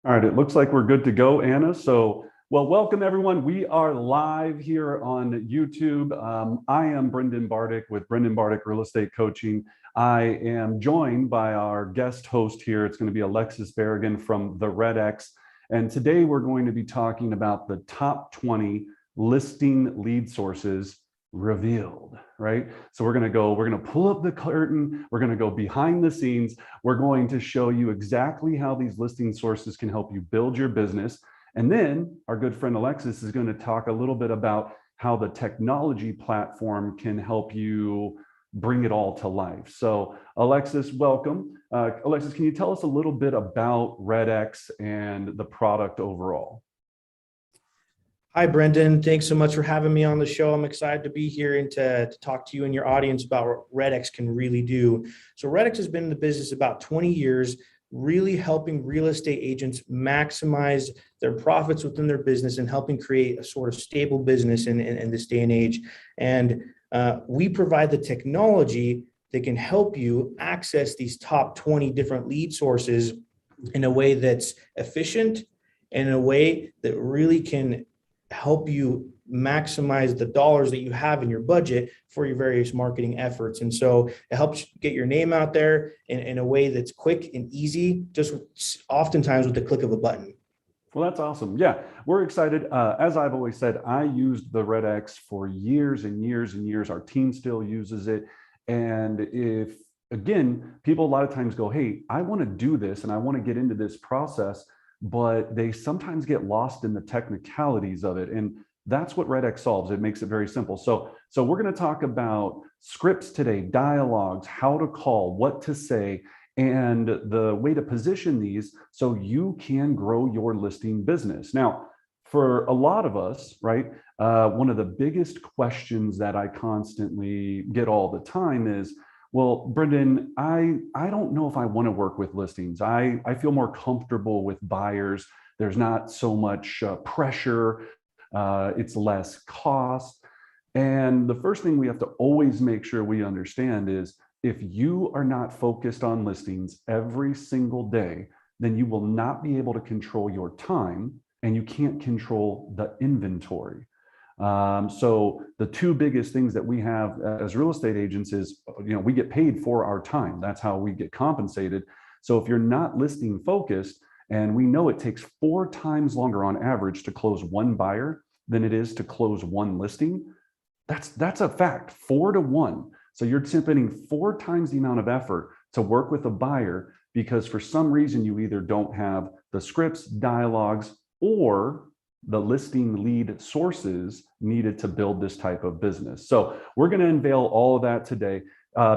All right, it looks like we're good to go, Anna. So, well, welcome everyone. We are live here on YouTube. I am Brendan Bartic with Brendan Bartic Real Estate Coaching. I am joined by our guest host here. It's going to be Alexis Berrigan from the REDX. And today we're going to be talking about the top 20 listing lead sources revealed, right? So we're going to pull up the curtain. We're going to go behind the scenes. We're going to show you exactly how these listing sources can help you build your business. And then our good friend Alexis is going to talk a little bit about how the technology platform can help you bring it all to life. So Alexis, welcome. Alexis, can you tell us a little bit about REDX and the product overall? Hi, Brendan. Thanks so much for having me on the show. I'm excited to be here and to talk to you and your audience about what REDX can really do. So REDX has been in the business about 20 years, really helping real estate agents maximize their profits within their business and helping create a sort of stable business in this day and age. And we provide the technology that can help you access these top 20 different lead sources in a way that's efficient and in a way that really can help you maximize the dollars that you have in your budget for your various marketing efforts. And so it helps get your name out there in a way that's quick and easy, just oftentimes with the click of a button. Well, that's awesome. Yeah, we're excited. As I've always said, I used the REDX for years and years and years. Our team still uses it. And if, again, people a lot of times go, hey, I want to do this and I want to get into this process, but they sometimes get lost in the technicalities of it. And that's what REDX solves. It makes it very simple. So we're going to talk about scripts today, dialogues, how to call, what to say, and the way to position these so you can grow your listing business. Now, for a lot of us, right, one of the biggest questions that I constantly get all the time is, well, Brendan, I don't know if I want to work with listings. I feel more comfortable with buyers. There's not so much pressure. It's less cost. And the first thing we have to always make sure we understand is if you are not focused on listings every single day, then you will not be able to control your time and you can't control the inventory. So the two biggest things that we have as real estate agents is, we get paid for our time. That's how we get compensated. So if you're not listing focused, and we know it takes 4 times longer on average to close one buyer than it is to close one listing, that's a fact, 4 to 1. So you're spending 4 times the amount of effort to work with a buyer because for some reason you either don't have the scripts, dialogues, or the listing lead sources needed to build this type of business. So we're going to unveil all of that today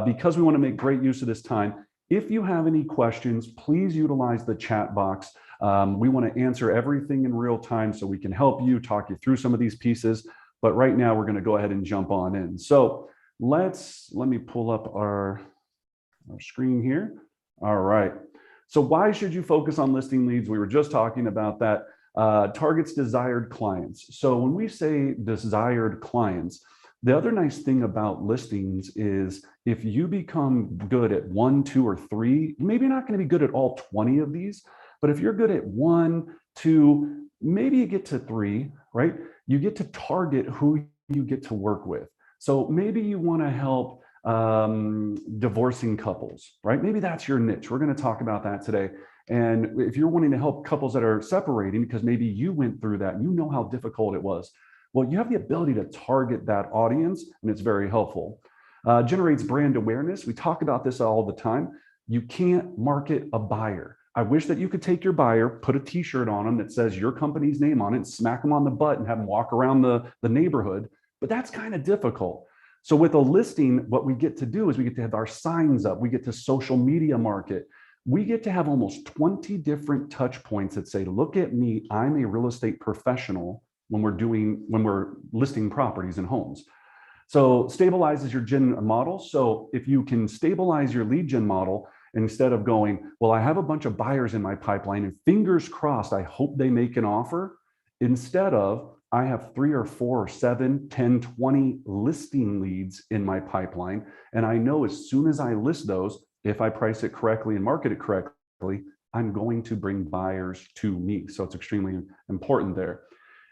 because we want to make great use of this time. If you have any questions, please utilize the chat box. We want to answer everything in real time so we can help you, talk you through some of these pieces. But right now we're going to go ahead and jump on in. So let me pull up our screen here. All right. So why should you focus on listing leads? We were just talking about that. Targets desired clients. So when we say desired clients, the other nice thing about listings is if you become good at 1, 2, or 3, maybe you're not going to be good at all 20 of these, but if you're good at 1, 2, maybe you get to 3, right? You get to target who you get to work with. So maybe you want to help divorcing couples, right? Maybe that's your niche. We're going to talk about that today. And if you're wanting to help couples that are separating because maybe you went through that, you know how difficult it was. Well, you have the ability to target that audience, and it's very helpful. Generates brand awareness. We talk about this all the time. You can't market a buyer. I wish that you could take your buyer, put a t-shirt on them that says your company's name on it, and smack them on the butt and have them walk around the neighborhood, but that's kind of difficult. So with a listing, what we get to do is we get to have our signs up. We get to social media market. We get to have almost 20 different touch points that say, look at me, I'm a real estate professional when we're listing properties and homes. So stabilizes your gen model. So if you can stabilize your lead gen model, instead of going, well, I have a bunch of buyers in my pipeline and fingers crossed, I hope they make an offer. Instead of, I have 3 or 4 or 7, 10, 20 listing leads in my pipeline. And I know as soon as I list those, if I price it correctly and market it correctly, I'm going to bring buyers to me. So it's extremely important there.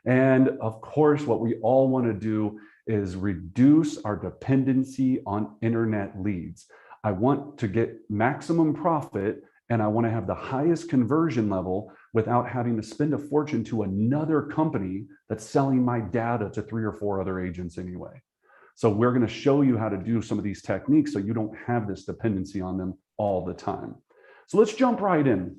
And of course, what we all want to do is reduce our dependency on internet leads. I want to get maximum profit, and I want to have the highest conversion level without having to spend a fortune to another company that's selling my data to 3 or 4 other agents anyway. So we're going to show you how to do some of these techniques so you don't have this dependency on them all the time. So let's jump right in.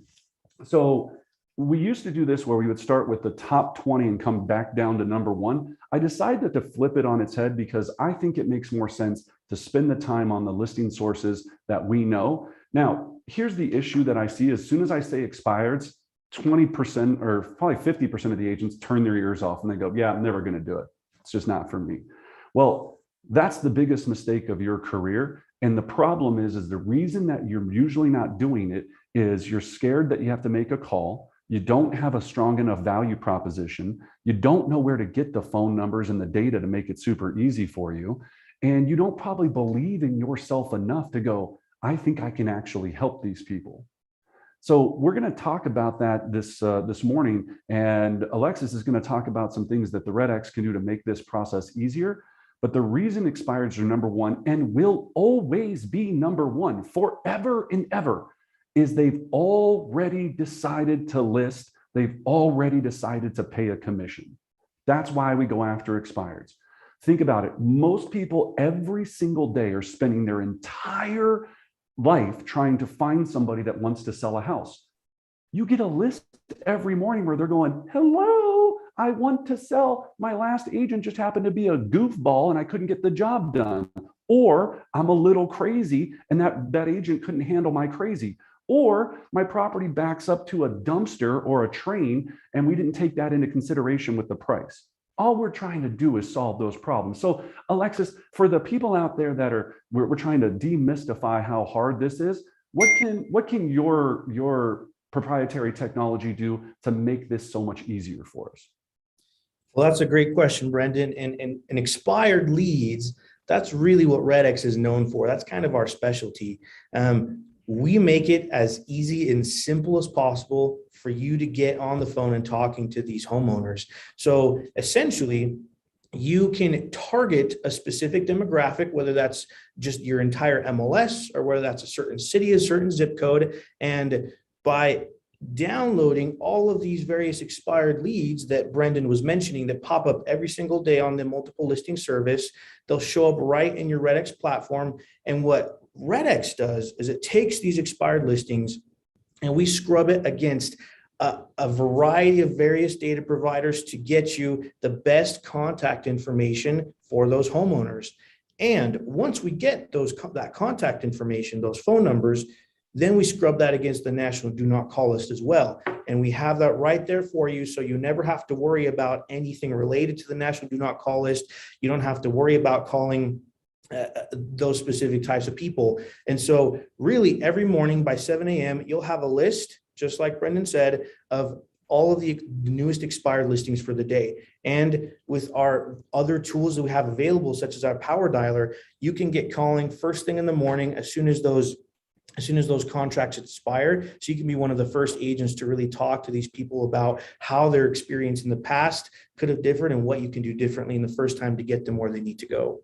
So we used to do this where we would start with the top 20 and come back down to number 1. I decided to flip it on its head because I think it makes more sense to spend the time on the listing sources that we know. Now, here's the issue that I see. As soon as I say expireds, 20% or probably 50% of the agents turn their ears off and they go, yeah, I'm never going to do it. It's just not for me. Well, that's the biggest mistake of your career. And the problem is the reason that you're usually not doing it is you're scared that you have to make a call. You don't have a strong enough value proposition. You don't know where to get the phone numbers and the data to make it super easy for you. And you don't probably believe in yourself enough to go, I think I can actually help these people. So we're going to talk about that this morning. And Alexis is going to talk about some things that the REDX can do to make this process easier. But the reason expireds are number 1 and will always be number 1 forever and ever is they've already decided to list. They've already decided to pay a commission. That's why we go after expireds. Think about it. Most people every single day are spending their entire life trying to find somebody that wants to sell a house. You get a list every morning where they're going, hello, I want to sell. My last agent just happened to be a goofball and I couldn't get the job done. Or I'm a little crazy and that agent couldn't handle my crazy. Or my property backs up to a dumpster or a train and we didn't take that into consideration with the price. All we're trying to do is solve those problems. So Alexis, for the people out there that we're trying to demystify how hard this is, what can your proprietary technology do to make this so much easier for us? Well, that's a great question, Brendan. And expired leads, that's really what REDX is known for. That's kind of our specialty. We make it as easy and simple as possible for you to get on the phone and talking to these homeowners. So essentially, you can target a specific demographic, whether that's just your entire MLS or whether that's a certain city, a certain zip code. And by downloading all of these various expired leads that Brendan was mentioning that pop up every single day on the multiple listing service, they'll show up right in your REDX platform. And what REDX does is it takes these expired listings and we scrub it against a variety of various data providers to get you the best contact information for those homeowners. And once we get that contact information, those phone numbers, then we scrub that against the national do not call list as well. And we have that right there for you. So you never have to worry about anything related to the national do not call list. You don't have to worry about calling those specific types of people. And so really every morning by 7 a.m., you'll have a list, just like Brendan said, of all of the newest expired listings for the day. And with our other tools that we have available, such as our power dialer, you can get calling first thing in the morning as soon as those contracts expire. So you can be one of the first agents to really talk to these people about how their experience in the past could have differed and what you can do differently in the first time to get them where they need to go.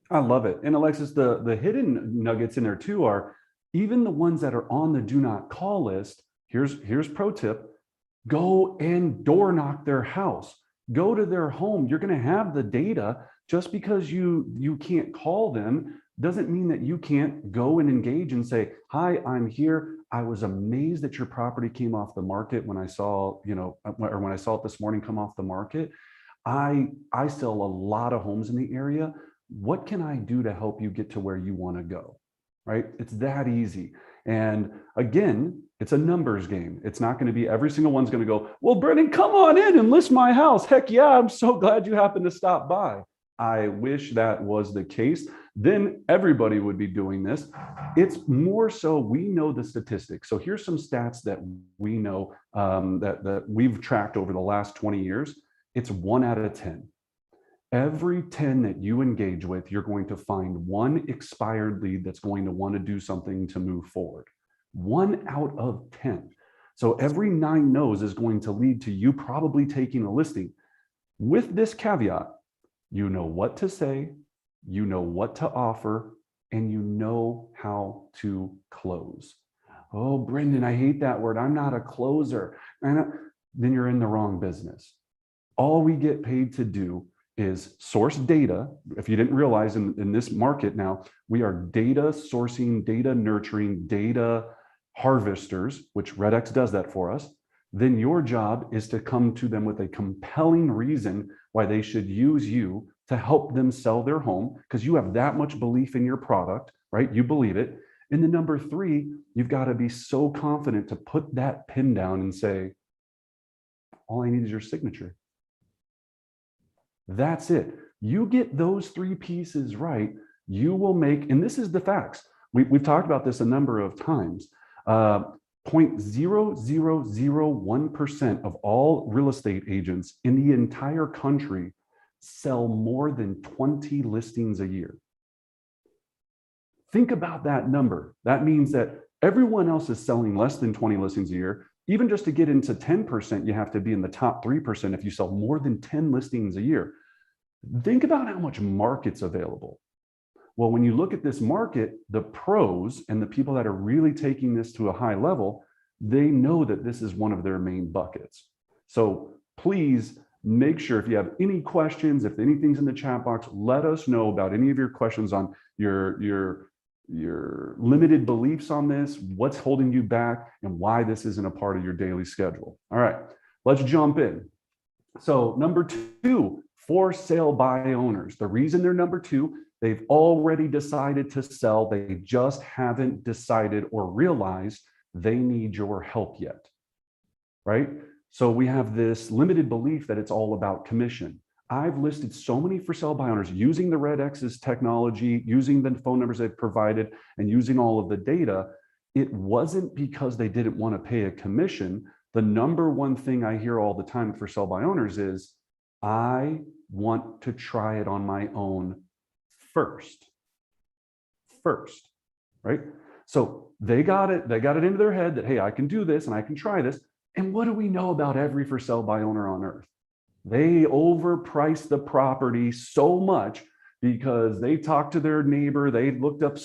I love it. And Alexis, the hidden nuggets in there too are even the ones that are on the do not call list. Here's pro tip. Go and door knock their house. Go to their home. You're going to have the data. Just because you can't call them doesn't mean that you can't go and engage and say, hi, I'm here. I was amazed that your property came off the market when I saw, or when I saw it this morning come off the market. I sell a lot of homes in the area. What can I do to help you get to where you want to go? Right? It's that easy. And again, it's a numbers game. It's not going to be every single one's going to go, well, Brendan, come on in and list my house. Heck yeah, I'm so glad you happened to stop by. I wish that was the case. Then everybody would be doing this. It's more so we know the statistics. So here's some stats that we know that we've tracked over the last 20 years. It's 1 out of 10. Every 10 that you engage with, you're going to find one expired lead that's going to want to do something to move forward. 1 out of 10. So every 9 no's is going to lead to you probably taking a listing. With this caveat, you know what to say, you know what to offer, and you know how to close. Oh, Brendan, I hate that word. I'm not a closer. Then you're in the wrong business. All we get paid to do is source data. If you didn't realize in this market now, we are data sourcing, data nurturing, data harvesters, which REDX does that for us. Then your job is to come to them with a compelling reason why they should use you to help them sell their home, because you have that much belief in your product, right? You believe it. And then number 3, you've got to be so confident to put that pin down and say, all I need is your signature. That's it. You get those 3 pieces right, you will make, and this is the facts. We've talked about this a number of times. 0.0001% of all real estate agents in the entire country sell more than 20 listings a year. Think about that number. That means that everyone else is selling less than 20 listings a year. Even just to get into 10%, you have to be in the top 3% if you sell more than 10 listings a year. Think about how much market's available. Well, when you look at this market, the pros and the people that are really taking this to a high level, they know that this is one of their main buckets. So please make sure, if you have any questions, if anything's in the chat box, let us know about any of your questions on your limited beliefs on this, what's holding you back, and why this isn't a part of your daily schedule. All right, let's jump in. So number 2, for sale by owners. The reason they're number 2, they've already decided to sell. They just haven't decided or realized they need your help yet, right? So we have this limited belief that it's all about commission. I've listed so many for sale by owners using the REDX's technology, using the phone numbers they've provided, and using all of the data. It wasn't because they didn't want to pay a commission. The number one thing I hear all the time for sale by owners is, I want to try it on my own first, right? So they got it into their head that, hey, I can do this and I can try this. And what do we know about every for sale by owner on earth? They overpriced the property so much because they talked to their neighbor, they looked up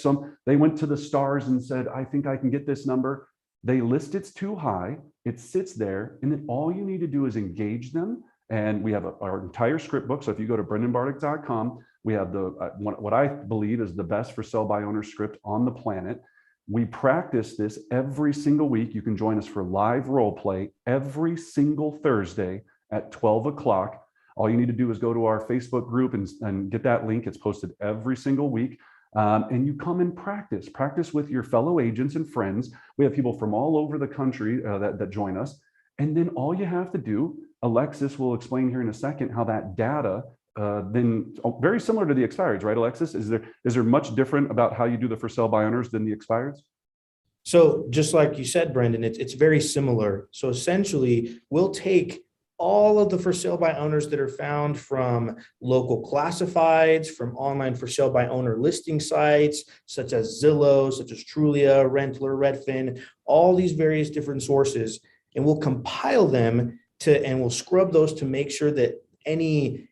they went to the stars and said, I think I can get this number. They list it's too high, it sits there, and then all you need to do is engage them. And we have our entire script book. So if you go to brendanbartic.com, we have what I believe is the best for sale by owner script on the planet. We practice this every single week. You can join us for live role play every single Thursday at 12 o'clock. All you need to do is go to our Facebook group and get that link. It's posted every single week. And you come and practice with your fellow agents and friends. We have people from all over the country that join us. And then all you have to do, Alexis will explain here in a second how that data, very similar to the expireds, right, Alexis? Is there much different about how you do the for sale by owners than the expireds? So just like you said, Brendan, it's very similar. So essentially, we'll take all of the for sale by owners that are found from local classifieds, from online for sale by owner listing sites, such as Zillow, such as Trulia, Rentler, Redfin, all these various different sources, and we'll compile them and we'll scrub those to make sure that any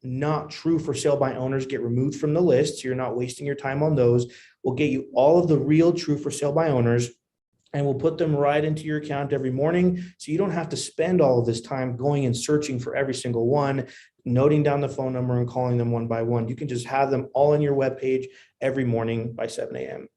not true for sale by owners get removed from the list. So you're not wasting your time on those. We'll get you all of the real true for sale by owners, and we'll put them right into your account every morning. So you don't have to spend all of this time going and searching for every single one, noting down the phone number and calling them one by one. You can just have them all on your webpage every morning by 7 a.m.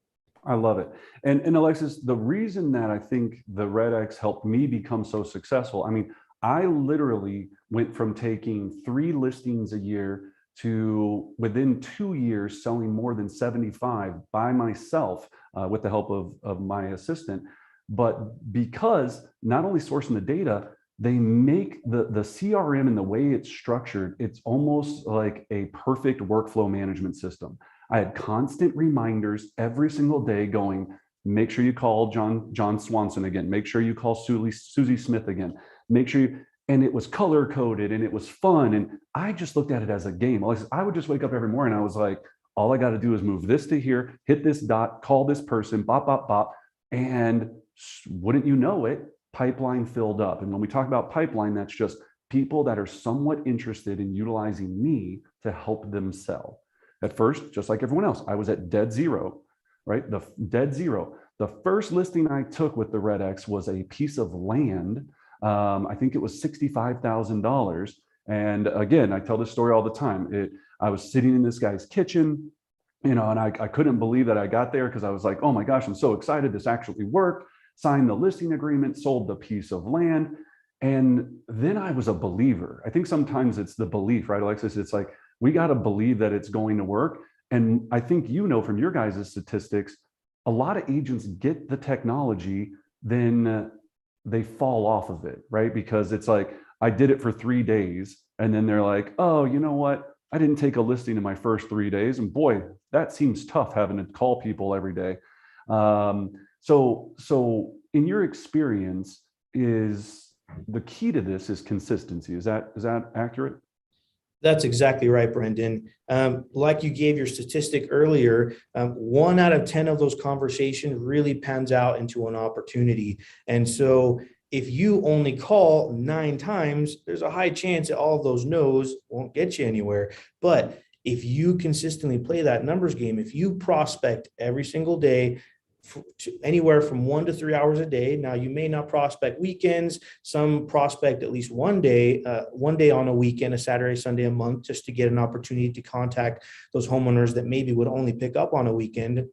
I love it. And Alexis, the reason that I think the REDX helped me become so successful, I mean, I literally went from taking 3 listings a year to within 2 years selling more than 75 by myself with the help of my assistant. But because not only sourcing the data, they make the CRM and the way it's structured, it's almost like a perfect workflow management system. I had constant reminders every single day going, make sure you call John Swanson again, make sure you call Susie Smith again, make sure you, and it was color coded and it was fun. And I just looked at it as a game. I would just wake up every morning. I was like, all I got to do is move this to here, hit this dot, call this person, bop, bop, bop. And wouldn't you know it, pipeline filled up. And when we talk about pipeline, that's just people that are somewhat interested in utilizing me to help them sell. At first, just like everyone else, I was at dead zero, right? The dead zero. The first listing I took with the REDX was a piece of land. I think it was $65,000. And again, I tell this story all the time. I was sitting in this guy's kitchen, and I couldn't believe that I got there because I was like, oh my gosh, I'm so excited. This actually worked. Signed the listing agreement, sold the piece of land. And then I was a believer. I think sometimes it's the belief, right, Alexis? It's like, we got to believe that it's going to work. And I think, from your guys' statistics, a lot of agents get the technology, then they fall off of it, right? Because it's like, I did it for 3 days. And then they're like, oh, you know what? I didn't take a listing in my first 3 days. And boy, that seems tough having to call people every day. So in your experience, is the key to this is consistency. Is that accurate? That's exactly right, Brendan. Like you gave your statistic earlier, 1 out of 10 of those conversations really pans out into an opportunity. And so if you only call 9 times, there's a high chance that all of those no's won't get you anywhere. But if you consistently play that numbers game, if you prospect every single day, anywhere from 1 to 3 hours a day. Now, you may not prospect weekends. Some prospect at least one day on a weekend, a Saturday, Sunday, a month, just to get an opportunity to contact those homeowners that maybe would only pick up on a weekend.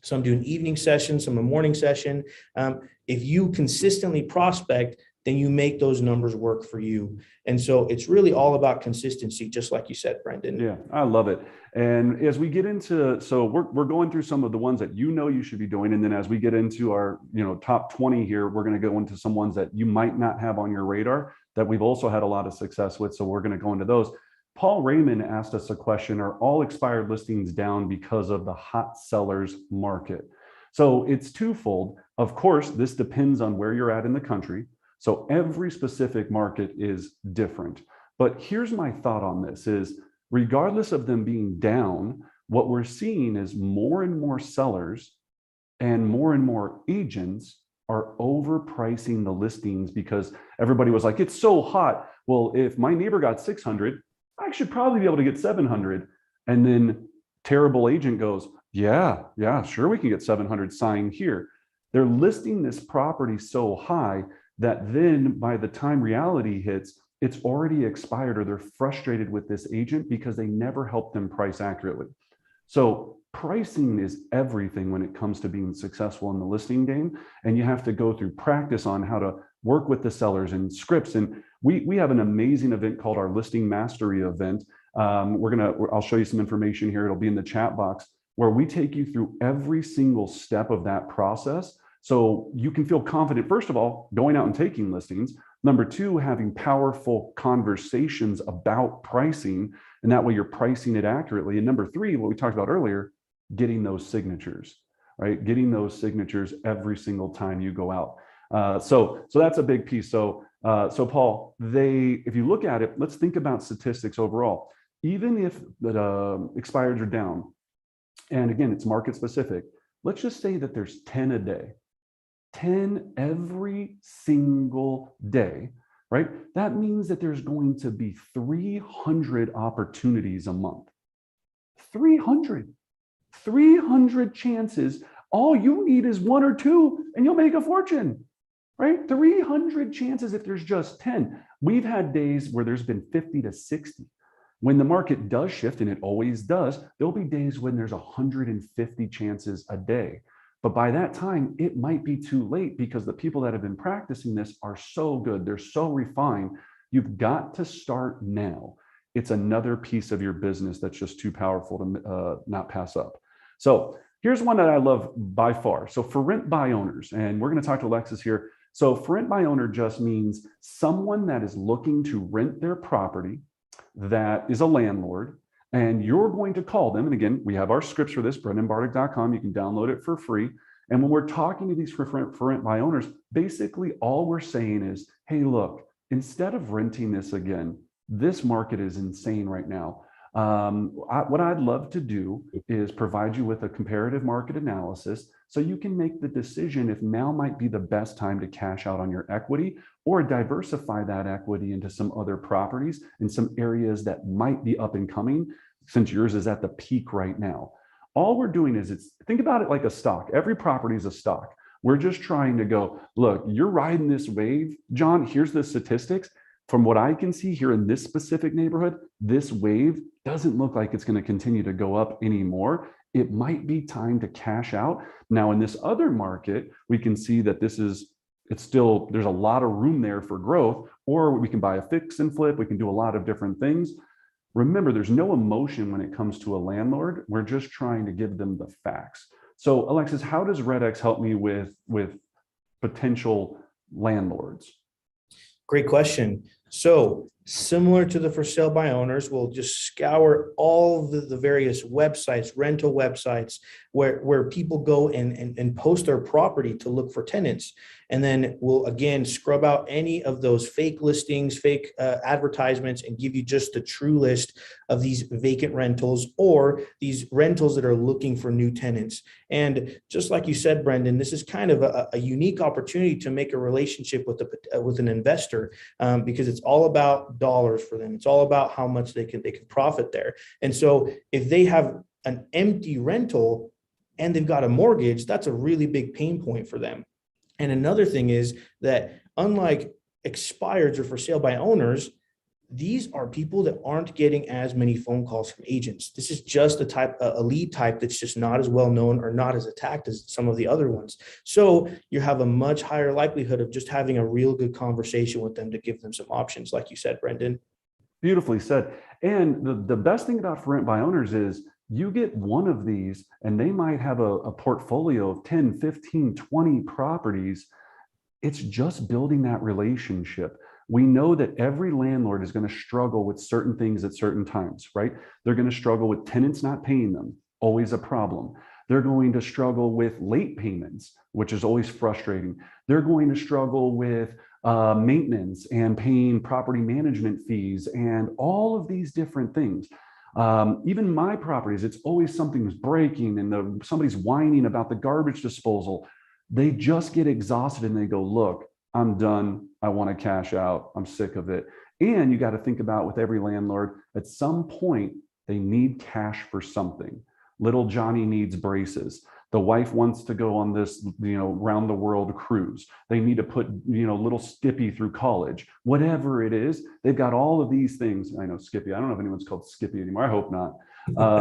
Some do an evening session, some a morning session. If you consistently prospect, then you make those numbers work for you. And so it's really all about consistency, just like you said, Brendan. Yeah, I love it. And as we get into, so we're going through some of the ones that you should be doing. And then as we get into our, top 20 here, we're going to go into some ones that you might not have on your radar that we've also had a lot of success with. So we're going to go into those. Paul Raymond asked us a question: are all expired listings down because of the hot sellers market? So it's twofold. Of course, this depends on where you're at in the country. So every specific market is different. But here's my thought on this is, regardless of them being down, what we're seeing is more and more sellers and more agents are overpricing the listings because everybody was like, it's so hot. Well, if my neighbor got 600, I should probably be able to get 700. And then terrible agent goes, yeah, sure, we can get 700, sign here. They're listing this property so high that then by the time reality hits, it's already expired, or they're frustrated with this agent because they never helped them price accurately. So pricing is everything when it comes to being successful in the listing game. And you have to go through practice on how to work with the sellers and scripts. And we have an amazing event called our Listing Mastery event. I'll show you some information here. It'll be in the chat box, where we take you through every single step of that process. So you can feel confident, first of all, going out and taking listings. Number 2, having powerful conversations about pricing, and that way you're pricing it accurately. And number 3, what we talked about earlier, getting those signatures, right? Getting those signatures every single time you go out. So that's a big piece. So Paul, if you look at it, let's think about statistics overall. Even if the expireds are down, and again, it's market specific, let's just say that there's 10 a day. 10 every single day, right? That means that there's going to be 300 opportunities a month. 300 chances. All you need is 1 or 2 and you'll make a fortune, right? 300 chances if there's just 10. We've had days where there's been 50 to 60. When the market does shift, and it always does, there'll be days when there's 150 chances a day. But by that time, it might be too late because the people that have been practicing this are so good. They're so refined. You've got to start now. It's another piece of your business that's just too powerful to not pass up. So here's one that I love by far. So for rent by owners, and we're going to talk to Alexis here. So for rent by owner just means someone that is looking to rent their property, that is a landlord, and you're going to call them. And again, we have our scripts for this, brendanbartic.com. You can download it for free. And when we're talking to these for rent by owners, basically all we're saying is, hey, look, instead of renting this again, this market is insane right now. What I'd love to do is provide you with a comparative market analysis So you can make the decision if now might be the best time to cash out on your equity or diversify that equity into some other properties in some areas that might be up and coming, since yours is at the peak right now. All we're doing is think about it like a stock. Every property is a stock. We're just trying to go, look, you're riding this wave, John, here's the statistics. From what I can see here in this specific neighborhood, this wave doesn't look like it's going to continue to go up anymore. It might be time to cash out. Now, in this other market, we can see that there's a lot of room there for growth, or we can buy a fix and flip. We can do a lot of different things. Remember, there's no emotion when it comes to a landlord. We're just trying to give them the facts. So Alexis, how does REDX help me with potential landlords? Great question. So similar to the for sale by owners, we'll just scour all the various websites, rental websites, where people go and post their property to look for tenants. And then we'll again scrub out any of those fake listings, fake advertisements, and give you just the true list of these vacant rentals or these rentals that are looking for new tenants. And just like you said, Brendan, this is kind of a unique opportunity to make a relationship with an investor, because it's all about dollars for them. It's all about how much they can profit there. And so if they have an empty rental and they've got a mortgage, that's a really big pain point for them. And another thing is that unlike expireds or for sale by owners, these are people that aren't getting as many phone calls from agents. This is just a lead type that's just not as well known or not as attacked as some of the other ones. So you have a much higher likelihood of just having a real good conversation with them to give them some options, like you said, Brendan. Beautifully said. And the best thing about for rent by owners is you get one of these and they might have a portfolio of 10, 15, 20 properties. It's just building that relationship. We know that every landlord is going to struggle with certain things at certain times, right? They're going to struggle with tenants not paying them, always a problem. They're going to struggle with late payments, which is always frustrating. They're going to struggle with maintenance and paying property management fees and all of these different things. Even my properties, it's always something's breaking and somebody's whining about the garbage disposal. They just get exhausted and they go, look, I'm done. I want to cash out. I'm sick of it. And you got to think about with every landlord, at some point, they need cash for something. Little Johnny needs braces. The wife wants to go on this, round the world cruise. They need to put, little Skippy through college. Whatever it is, they've got all of these things. I know Skippy. I don't know if anyone's called Skippy anymore. I hope not.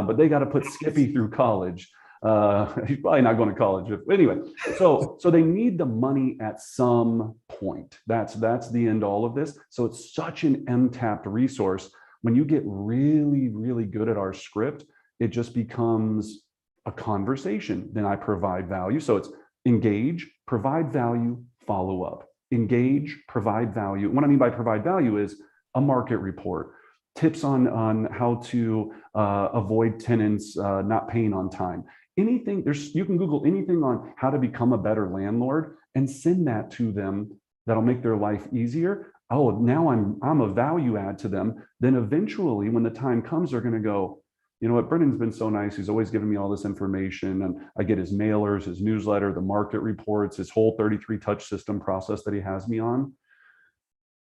But they got to put Skippy through college. He's probably not going to college. Anyway, so they need the money at some point. That's the end all of this. So it's such an untapped resource. When you get really, really good at our script, it just becomes a conversation. Then I provide value. So it's engage, provide value, follow up. Engage, provide value. What I mean by provide value is a market report, tips on how to avoid tenants not paying on time. Anything, you can Google anything on how to become a better landlord and send that to them. That'll make their life easier. Oh, now I'm a value add to them. Then eventually when the time comes, they're going to go, you know what, Brendan's been so nice. He's always giving me all this information and I get his mailers, his newsletter, the market reports, his whole 33 touch system process that he has me on.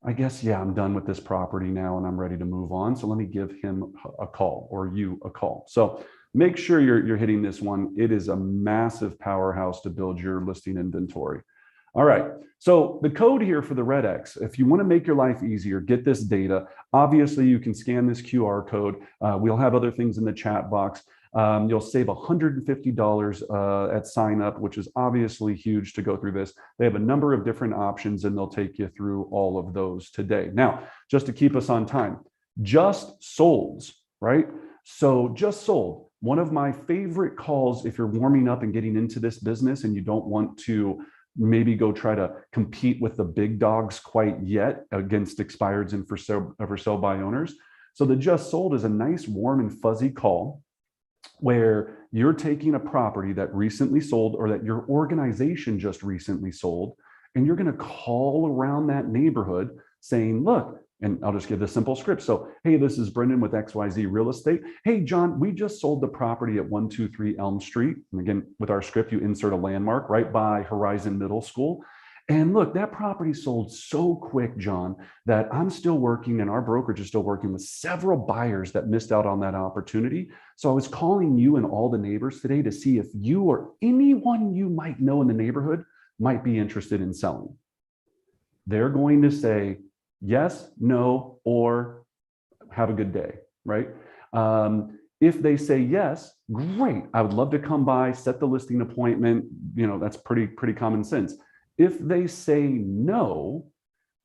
I guess, yeah, I'm done with this property now and I'm ready to move on. So let me give him a call or you a call. So make sure you're hitting this one. It is a massive powerhouse to build your listing inventory. All right, so the code here for the REDX, if you want to make your life easier, get this data. Obviously, you can scan this QR code. We'll have other things in the chat box. You'll save $150 at sign up, which is obviously huge to go through this. They have a number of different options and they'll take you through all of those today. Now, just to keep us on time, just solds, right? So just sold. One of my favorite calls if you're warming up and getting into this business and you don't want to maybe go try to compete with the big dogs quite yet against expireds and for sale by owners. So the just sold is a nice warm and fuzzy call where you're taking a property that recently sold or that your organization just recently sold, and you're going to call around that neighborhood saying, look, And I'll just give the simple script. So, hey, this is Brendan with XYZ Real Estate. Hey, John, we just sold the property at 123 Elm Street. And again, with our script, you insert a landmark right by Horizon Middle School. And look, that property sold so quick, John, that I'm still working and our brokerage is still working with several buyers that missed out on that opportunity. So I was calling you and all the neighbors today to see if you or anyone you might know in the neighborhood might be interested in selling. They're going to say yes, no, or have a good day, right? If they say yes, great. I would love to come by, set the listing appointment. You know, that's pretty common sense. If they say no,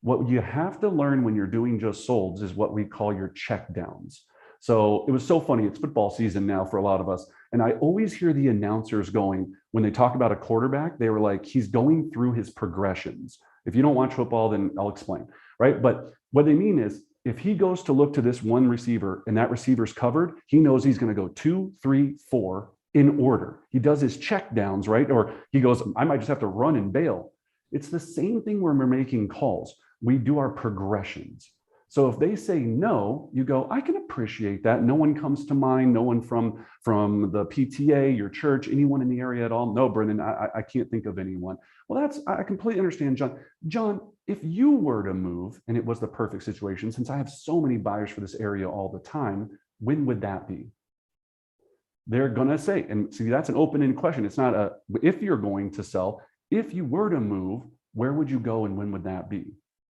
what you have to learn when you're doing just solds is what we call your check downs. So it was so funny. It's football season now for a lot of us. And I always hear the announcers going, when they talk about a quarterback, they were like, he's going through his progressions. If you don't watch football, then I'll explain, right? But what they mean is, if he goes to look to this one receiver and that receiver's covered, he knows he's going to go 2, 3, 4 in order. He does his check downs, right? Or he goes, I might just have to run and bail. It's the same thing when we're making calls. We do our progressions. So if they say no, you go, I can appreciate that. No one comes to mind. No one from the PTA, your church, anyone in the area at all. No, Brendan, I can't think of anyone. Well, I completely understand, John. John, if you were to move and it was the perfect situation, since I have so many buyers for this area all the time, when would that be? They're going to say, and see, that's an open-ended question. It's not a, if you're going to sell, if you were to move, where would you go and when would that be?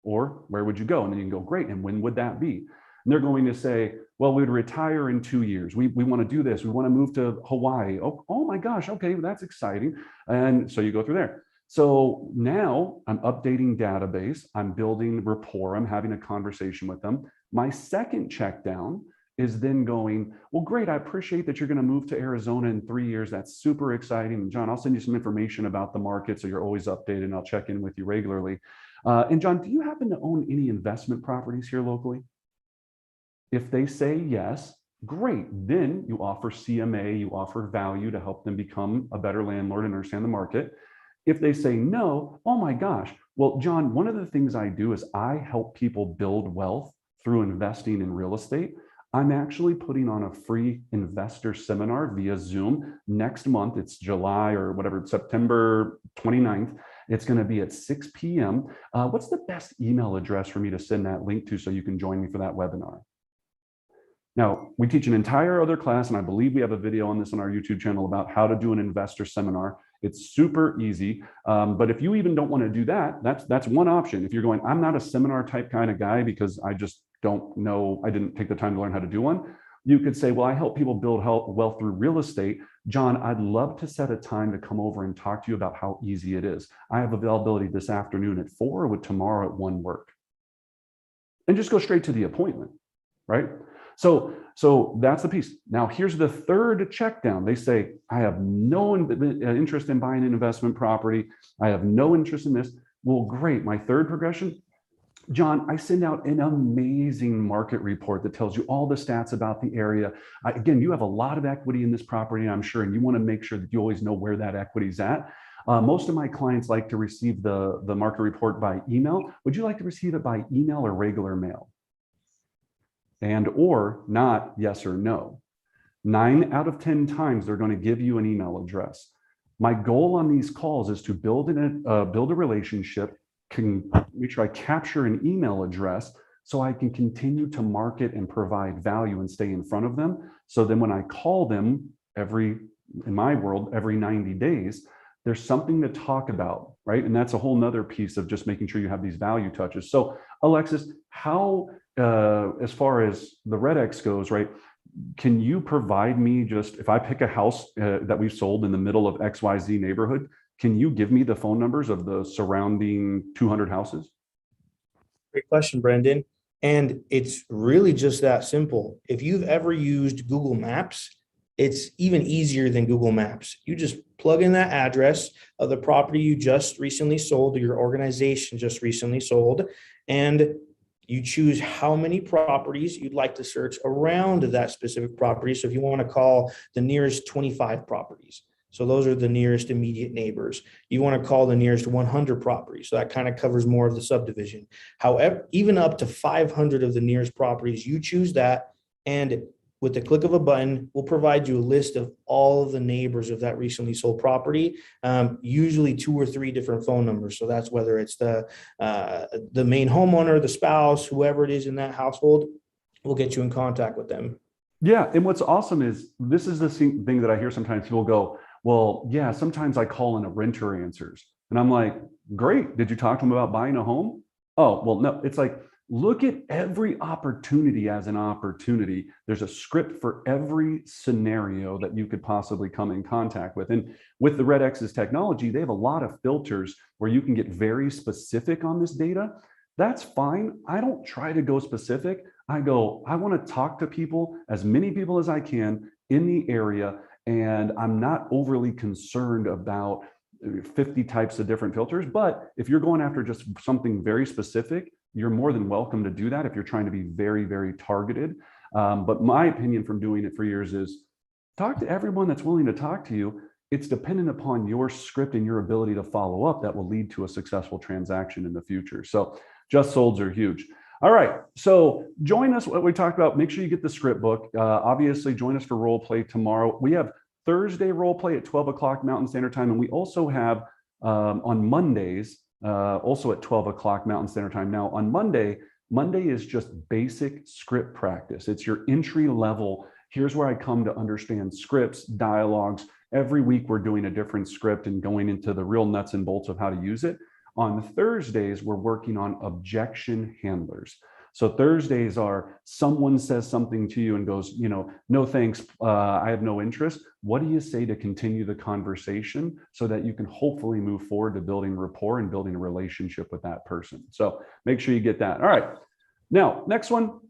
Or where would you go? And then you can go, great, and when would that be? And they're going to say, well, we'd retire in 2 years. We want to do this. We want to move to Hawaii. Oh my gosh, okay, well, that's exciting. And so you go through there. So now I'm updating database. I'm building rapport. I'm having a conversation with them. My second check down is then going, well, great, I appreciate that you're going to move to Arizona in 3 years. That's super exciting. And John, I'll send you some information about the market so you're always updated and I'll check in with you regularly. And John, do you happen to own any investment properties here locally? If they say yes, great. Then you offer CMA, you offer value to help them become a better landlord and understand the market. If they say no, oh my gosh. Well, John, one of the things I do is I help people build wealth through investing in real estate. I'm actually putting on a free investor seminar via Zoom next month. It's July or whatever, September 29th. It's going to be at 6 p.m. What's the best email address for me to send that link to so you can join me for that webinar? Now, we teach an entire other class, and I believe we have a video on this on our YouTube channel about how to do an investor seminar. It's super easy. But if you even don't want to do that, that's one option. If you're going, I'm not a seminar type kind of guy because I just don't know, I didn't take the time to learn how to do one. You could say, well, I help people build wealth through real estate. John, I'd love to set a time to come over and talk to you about how easy it is. I have availability this afternoon at 4 or would tomorrow at 1 work? And just go straight to the appointment, right? So that's the piece. Now, here's the third check down. They say, I have no interest in buying an investment property. I have no interest in this. Well, great. My third progression, John, I send out an amazing market report that tells you all the stats about the area. Again, you have a lot of equity in this property, I'm sure, and you want to make sure that you always know where that equity is at. Most of my clients like to receive the market report by email. Would you like to receive it by email or regular mail? And or not yes or no. 9 out of 10 times, they're going to give you an email address. My goal on these calls is to build a relationship, can make sure I capture an email address so I can continue to market and provide value and stay in front of them. So then when I call them in my world, every 90 days, there's something to talk about, right? And that's a whole nother piece of just making sure you have these value touches. So Alexis, how, as far as the REDX goes, right? Can you provide me just, if I pick a house that we've sold in the middle of XYZ neighborhood, can you give me the phone numbers of the surrounding 200 houses? Great question, Brendan. And it's really just that simple. If you've ever used Google Maps, it's even easier than Google Maps. You just plug in that address of the property you just recently sold or your organization just recently sold, and you choose how many properties you'd like to search around that specific property. So if you want to call the nearest 25 properties. So those are the nearest immediate neighbors. You want to call the nearest 100 properties. So that kind of covers more of the subdivision. However, even up to 500 of the nearest properties, you choose that. And with the click of a button, we'll provide you a list of all of the neighbors of that recently sold property, usually 2 or 3 different phone numbers. So that's whether it's the main homeowner, the spouse, whoever it is in that household, we'll get you in contact with them. Yeah. And what's awesome is this is the thing that I hear sometimes people go, well, yeah, sometimes I call and a renter answers. And I'm like, great. Did you talk to them about buying a home? Oh, well, no. It's like, look at every opportunity as an opportunity. There's a script for every scenario that you could possibly come in contact with. And with the REDX's technology, they have a lot of filters where you can get very specific on this data. That's fine. I don't try to go specific. I go, I want to talk to people, as many people as I can in the area. And I'm not overly concerned about 50 types of different filters. But if you're going after just something very specific, you're more than welcome to do that if you're trying to be very, very targeted. But my opinion from doing it for years is talk to everyone that's willing to talk to you. It's dependent upon your script and your ability to follow up that will lead to a successful transaction in the future. So just solds are huge. All right, so join us. What we talked about, make sure you get the script book. Obviously, join us for role play tomorrow. We have Thursday role play at 12 o'clock Mountain Standard Time, and we also have on Mondays, also at 12 o'clock Mountain Standard Time. Now on Monday is just basic script practice. It's your entry level. Here's where I come to understand scripts, dialogues. Every week we're doing a different script and going into the real nuts and bolts of how to use it. On Thursdays, we're working on objection handlers. So Thursdays are someone says something to you and goes, no thanks, I have no interest. What do you say to continue the conversation so that you can hopefully move forward to building rapport and building a relationship with that person? So make sure you get that. All right. Now, next one,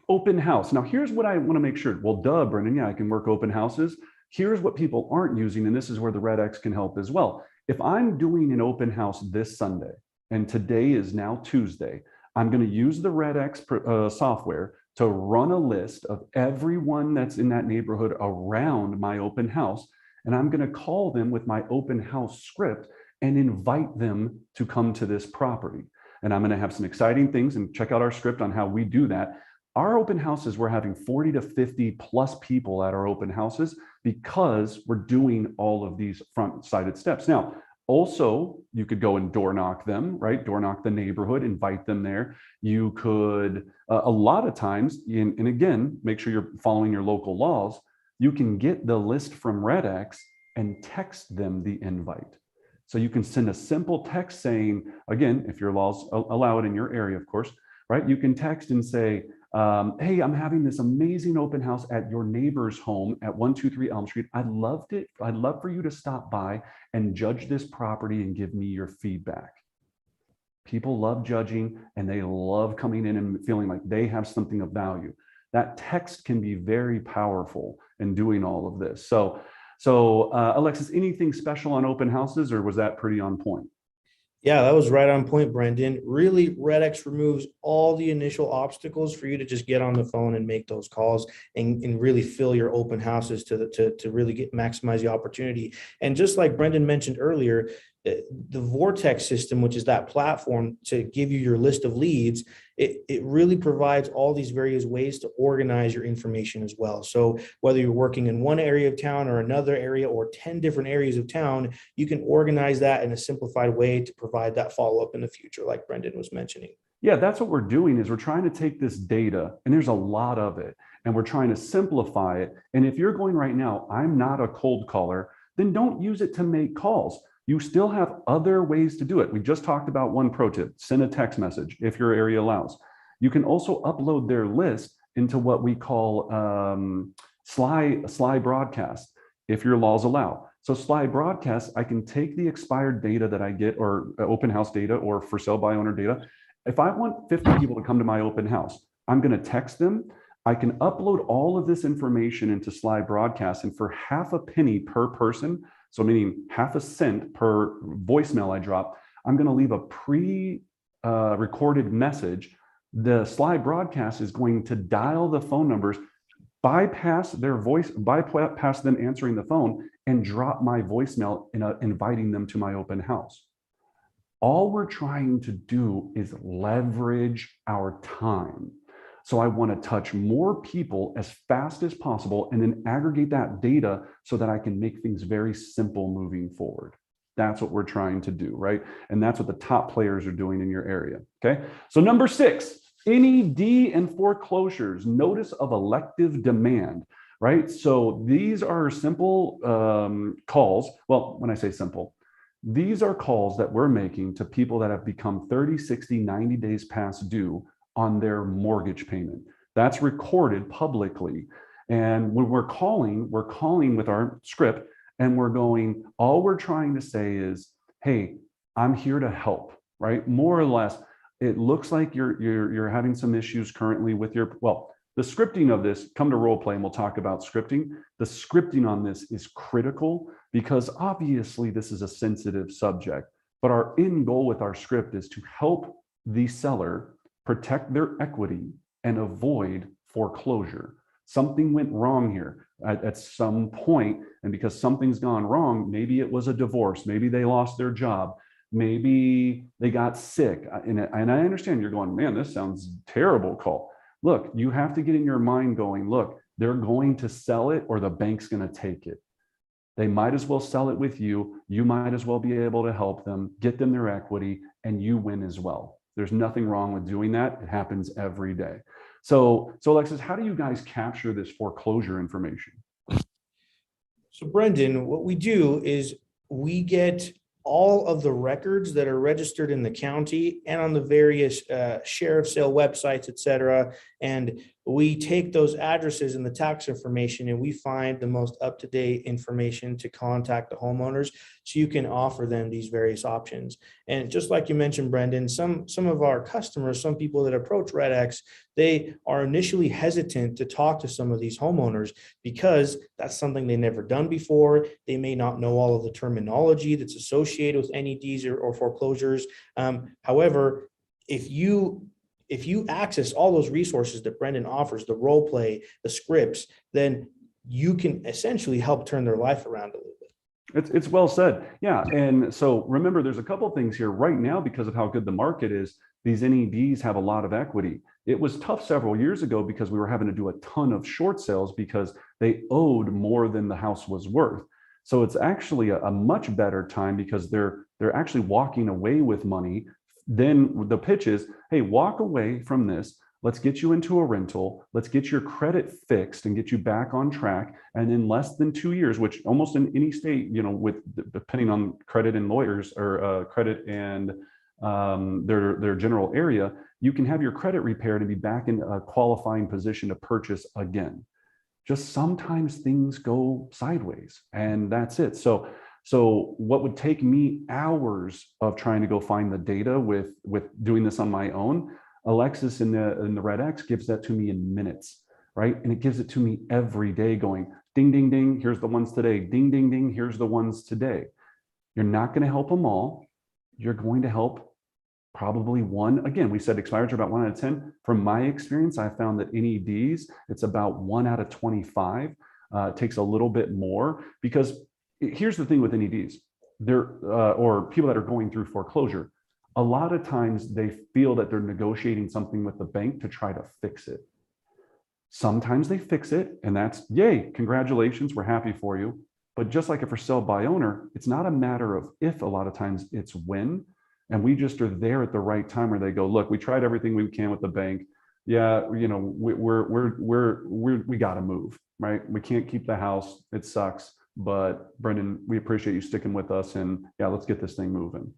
open house. Now, here's what I want to make sure. Well, duh, Brendan, yeah, I can work open houses. Here's what people aren't using, and this is where the REDX can help as well. If I'm doing an open house this Sunday, and today is now Tuesday, I'm going to use the REDX software to run a list of everyone that's in that neighborhood around my open house. And I'm going to call them with my open house script and invite them to come to this property. And I'm going to have some exciting things, and check out our script on how we do that. Our open houses, we're having 40 to 50 plus people at our open houses because we're doing all of these front-sided steps. Now, also, you could go and door knock them, right? Door knock the neighborhood, invite them there. You could, a lot of times, and again, make sure you're following your local laws, you can get the list from REDX and text them the invite. So you can send a simple text saying, again, if your laws allow it in your area, of course, right? You can text and say, hey, I'm having this amazing open house at your neighbor's home at 123 Elm Street. I'd love for you to stop by and judge this property and give me your feedback. People love judging, and they love coming in and feeling like they have something of value. That text can be very powerful in doing all of this. So Alexis, anything special on open houses, or was that pretty on point? Yeah, that was right on point, Brendan. Really, REDX removes all the initial obstacles for you to just get on the phone and make those calls and really fill your open houses to really maximize the opportunity. And just like Brendan mentioned earlier, the Vortex system, which is that platform to give you your list of leads, it really provides all these various ways to organize your information as well. So whether you're working in one area of town or another area or 10 different areas of town, you can organize that in a simplified way to provide that follow-up in the future, like Brendan was mentioning. Yeah, that's what we're doing, is we're trying to take this data, and there's a lot of it, and we're trying to simplify it. And if you're going right now, I'm not a cold caller, then don't use it to make calls. You still have other ways to do it. We just talked about one pro tip: send a text message if your area allows. You can also upload their list into what we call Sly broadcast, if your laws allow. So Sly broadcast, I can take the expired data that I get, or open house data, or for sale by owner data. If I want 50 people to come to my open house, I'm going to text them. I can upload all of this information into Sly broadcast, and for half a penny per person, so meaning half a cent per voicemail I drop, I'm going to leave a pre-recorded message. The Sly broadcast is going to dial the phone numbers, bypass their voice, bypass them answering the phone, and drop my voicemail inviting them to my open house. All we're trying to do is leverage our time. So I want to touch more people as fast as possible and then aggregate that data so that I can make things very simple moving forward. That's what we're trying to do, right? And that's what the top players are doing in your area, okay? So number 6, NED and foreclosures, notice of elective demand, right? So these are simple calls. Well, when I say simple, these are calls that we're making to people that have become 30, 60, 90 days past due on their mortgage payment. That's recorded publicly. And when we're calling with our script and we're going, all we're trying to say is, hey, I'm here to help, right? More or less, it looks like you're having some issues currently with your, well, the scripting of this, come to role play and we'll talk about scripting. The scripting on this is critical because obviously this is a sensitive subject, but our end goal with our script is to help the seller protect their equity and avoid foreclosure. Something went wrong here at some point, and because something's gone wrong, maybe it was a divorce, maybe they lost their job, maybe they got sick. And I understand you're going, man, this sounds terrible call. Look, you have to get in your mind going, look, they're going to sell it or the bank's going to take it. They might as well sell it with you. You might as well be able to help them, get them their equity, and you win as well. There's nothing wrong with doing that. It happens every day. So Alexis, how do you guys capture this foreclosure information? So Brendan, what we do is we get all of the records that are registered in the county and on the various sheriff sale websites, et cetera. And we take those addresses and the tax information and we find the most up-to-date information to contact the homeowners so you can offer them these various options. And just like you mentioned, Brendan, some of our customers, some people that approach REDX, they are initially hesitant to talk to some of these homeowners because that's something they've never done before. They may not know all of the terminology that's associated with NEDs or foreclosures. However, if you access all those resources that Brendan offers, the role play, the scripts, then you can essentially help turn their life around a little bit. It's well said. Yeah. And so remember, there's a couple of things here right now because of how good the market is. These NEDs have a lot of equity. It was tough several years ago because we were having to do a ton of short sales because they owed more than the house was worth. So it's actually a much better time because they're actually walking away with money. Then the pitch is, hey, walk away from this. Let's get you into a rental. Let's get your credit fixed and get you back on track. And in less than 2 years, which almost in any state, you know, with depending on credit and lawyers or credit and their general area, you can have your credit repaired and be back in a qualifying position to purchase again. Just sometimes things go sideways, and that's it. So what would take me hours of trying to go find the data with doing this on my own, Alexis in the REDX gives that to me in minutes, right? And it gives it to me every day going, ding, ding, ding, here's the ones today. Ding, ding, ding, here's the ones today. You're not going to help them all. You're going to help probably one. Again, we said expireds are about 1 out of 10. From my experience, I found that NEDs, it's about 1 out of 25. It takes a little bit more because here's the thing with NEDs, or people that are going through foreclosure. A lot of times they feel that they're negotiating something with the bank to try to fix it. Sometimes they fix it and that's, yay, congratulations, we're happy for you. But just like a for sale by owner, it's not a matter of if, a lot of times it's when. And we just are there at the right time where they go, look, we tried everything we can with the bank. Yeah, you know, we got to move, right? We can't keep the house. It sucks. But Brendan, we appreciate you sticking with us, and yeah, let's get this thing moving.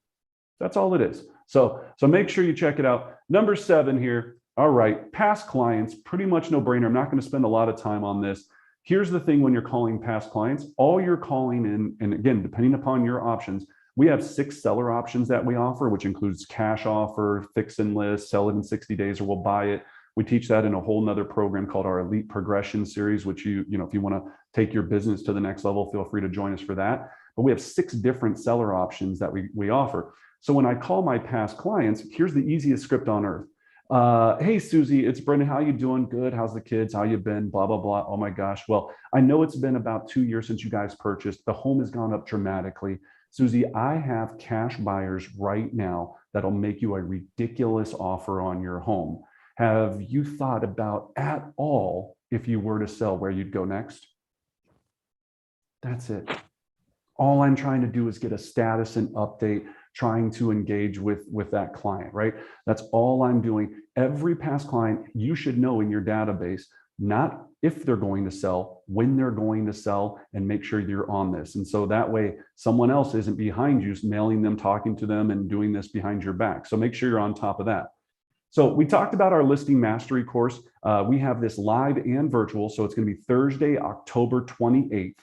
That's all it is. So make sure you check it out. Number 7 here. All right, past clients, pretty much no brainer. I'm not going to spend a lot of time on this. Here's the thing when you're calling past clients, all you're calling in, and again, depending upon your options, we have 6 seller options that we offer, which includes cash offer, fix and list, sell it in 60 days, or we'll buy it. We teach that in a whole nother program called our Elite Progression Series, which you know, if you want to take your business to the next level, feel free to join us for that. But we have 6 different seller options that we offer. So when I call my past clients, here's the easiest script on earth. Hey, Susie, it's Brendan. How you doing? Good. How's the kids? How you been? Blah, blah, blah. Oh my gosh. Well, I know it's been about 2 years since you guys purchased. The home has gone up dramatically. Susie, I have cash buyers right now that'll make you a ridiculous offer on your home. Have you thought about at all if you were to sell where you'd go next? That's it. All I'm trying to do is get a status and update, trying to engage with that client, right? That's all I'm doing. Every past client you should know in your database, not if they're going to sell, when they're going to sell, and make sure you're on this. And so that way someone else isn't behind you, mailing them, talking to them, and doing this behind your back. So make sure you're on top of that. So we talked about our listing mastery course. We have this live and virtual. So it's going to be Thursday, October 28th.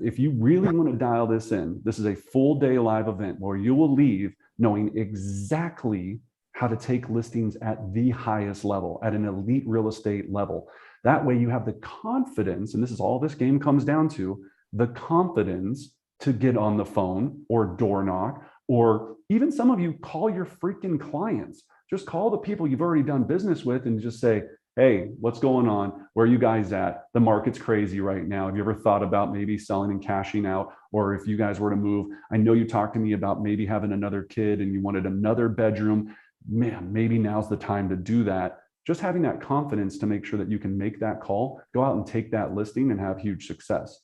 If you really want to dial this in, this is a full day live event where you will leave knowing exactly how to take listings at the highest level, at an elite real estate level. That way you have the confidence, and this is all this game comes down to, the confidence to get on the phone or door knock, or even some of you call your freaking clients. Just call the people you've already done business with and just say, hey, what's going on? Where are you guys at? The market's crazy right now. Have you ever thought about maybe selling and cashing out? Or if you guys were to move, I know you talked to me about maybe having another kid and you wanted another bedroom. Man, maybe now's the time to do that. Just having that confidence to make sure that you can make that call, go out and take that listing and have huge success.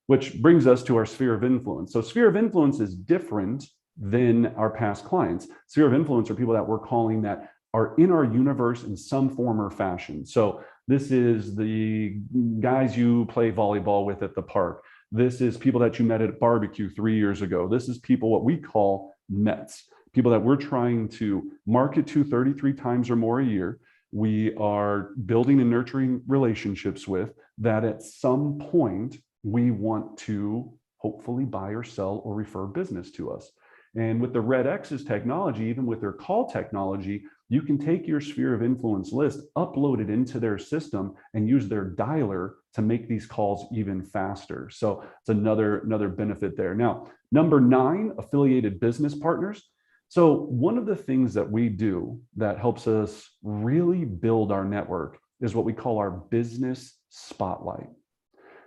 Which brings us to our sphere of influence. So sphere of influence is different than our past clients. Sphere of influence are people that we're calling that are in our universe in some form or fashion. So this is the guys you play volleyball with at the park. This is people that you met at barbecue 3 years ago. This is people what we call Mets, people that we're trying to market to 33 times or more a year. We are building and nurturing relationships with that at some point we want to hopefully buy or sell or refer business to us. And with the REDX's technology, even with their call technology, you can take your sphere of influence list, upload it into their system, and use their dialer to make these calls even faster. So it's another benefit there. Now, number 9, affiliated business partners. So one of the things that we do that helps us really build our network is what we call our business spotlight.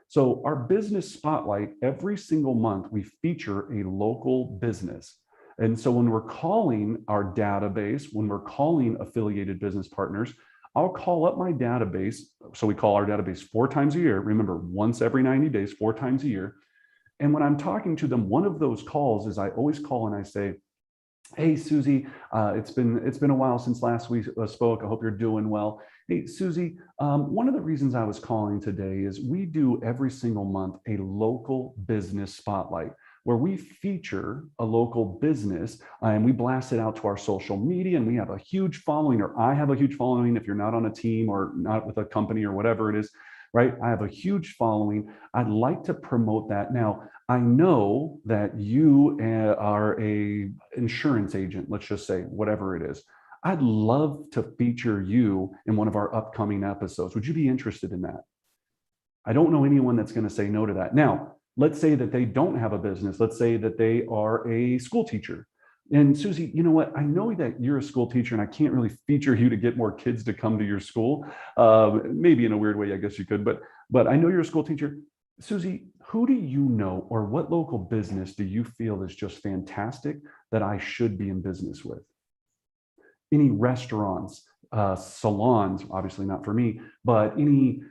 So our business spotlight, every single month, we feature a local business. And so when we're calling our database, when we're calling affiliated business partners, I'll call up my database. So we call our database 4 times a year. Remember, once every 90 days, 4 times a year. And when I'm talking to them, one of those calls is I always call and I say, hey, Susie, it's been a while since last we spoke. I hope you're doing well. Hey, Susie, one of the reasons I was calling today is we do every single month a local business spotlight where we feature a local business and we blast it out to our social media, and we have a huge following, or I have a huge following if you're not on a team or not with a company or whatever it is, right? I have a huge following. I'd like to promote that. Now, I know that you are a insurance agent, let's just say, whatever it is. I'd love to feature you in one of our upcoming episodes. Would you be interested in that? I don't know anyone that's going to say no to that. Now, let's say that they don't have a business. Let's say that they are a school teacher. And Susie, you know what? I know that you're a school teacher and I can't really feature you to get more kids to come to your school. Maybe in a weird way, I guess you could, but I know you're a school teacher. Susie, who do you know or what local business do you feel is just fantastic that I should be in business with? Any restaurants, salons, obviously not for me, but any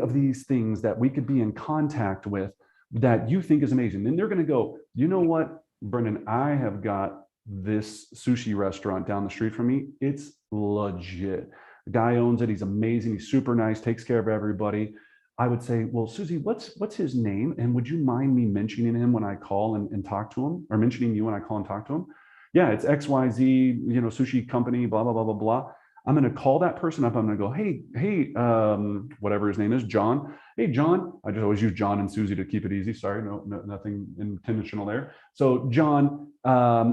of these things that we could be in contact with that you think is amazing. Then they're going to go, you know what, Brendan, I have got this sushi restaurant down the street from me. It's legit. The guy owns it. He's amazing. He's super nice, takes care of everybody. I would say, well, Susie, what's his name? And would you mind me mentioning him when I call and talk to him, or mentioning you when I call and talk to him? Yeah, it's XYZ, sushi company, blah, blah, blah, blah, blah. I'm going to call that person up. I'm going to go, hey, whatever his name is, John. Hey, John. I just always use John and Susie to keep it easy. Sorry, no, nothing intentional there. So John,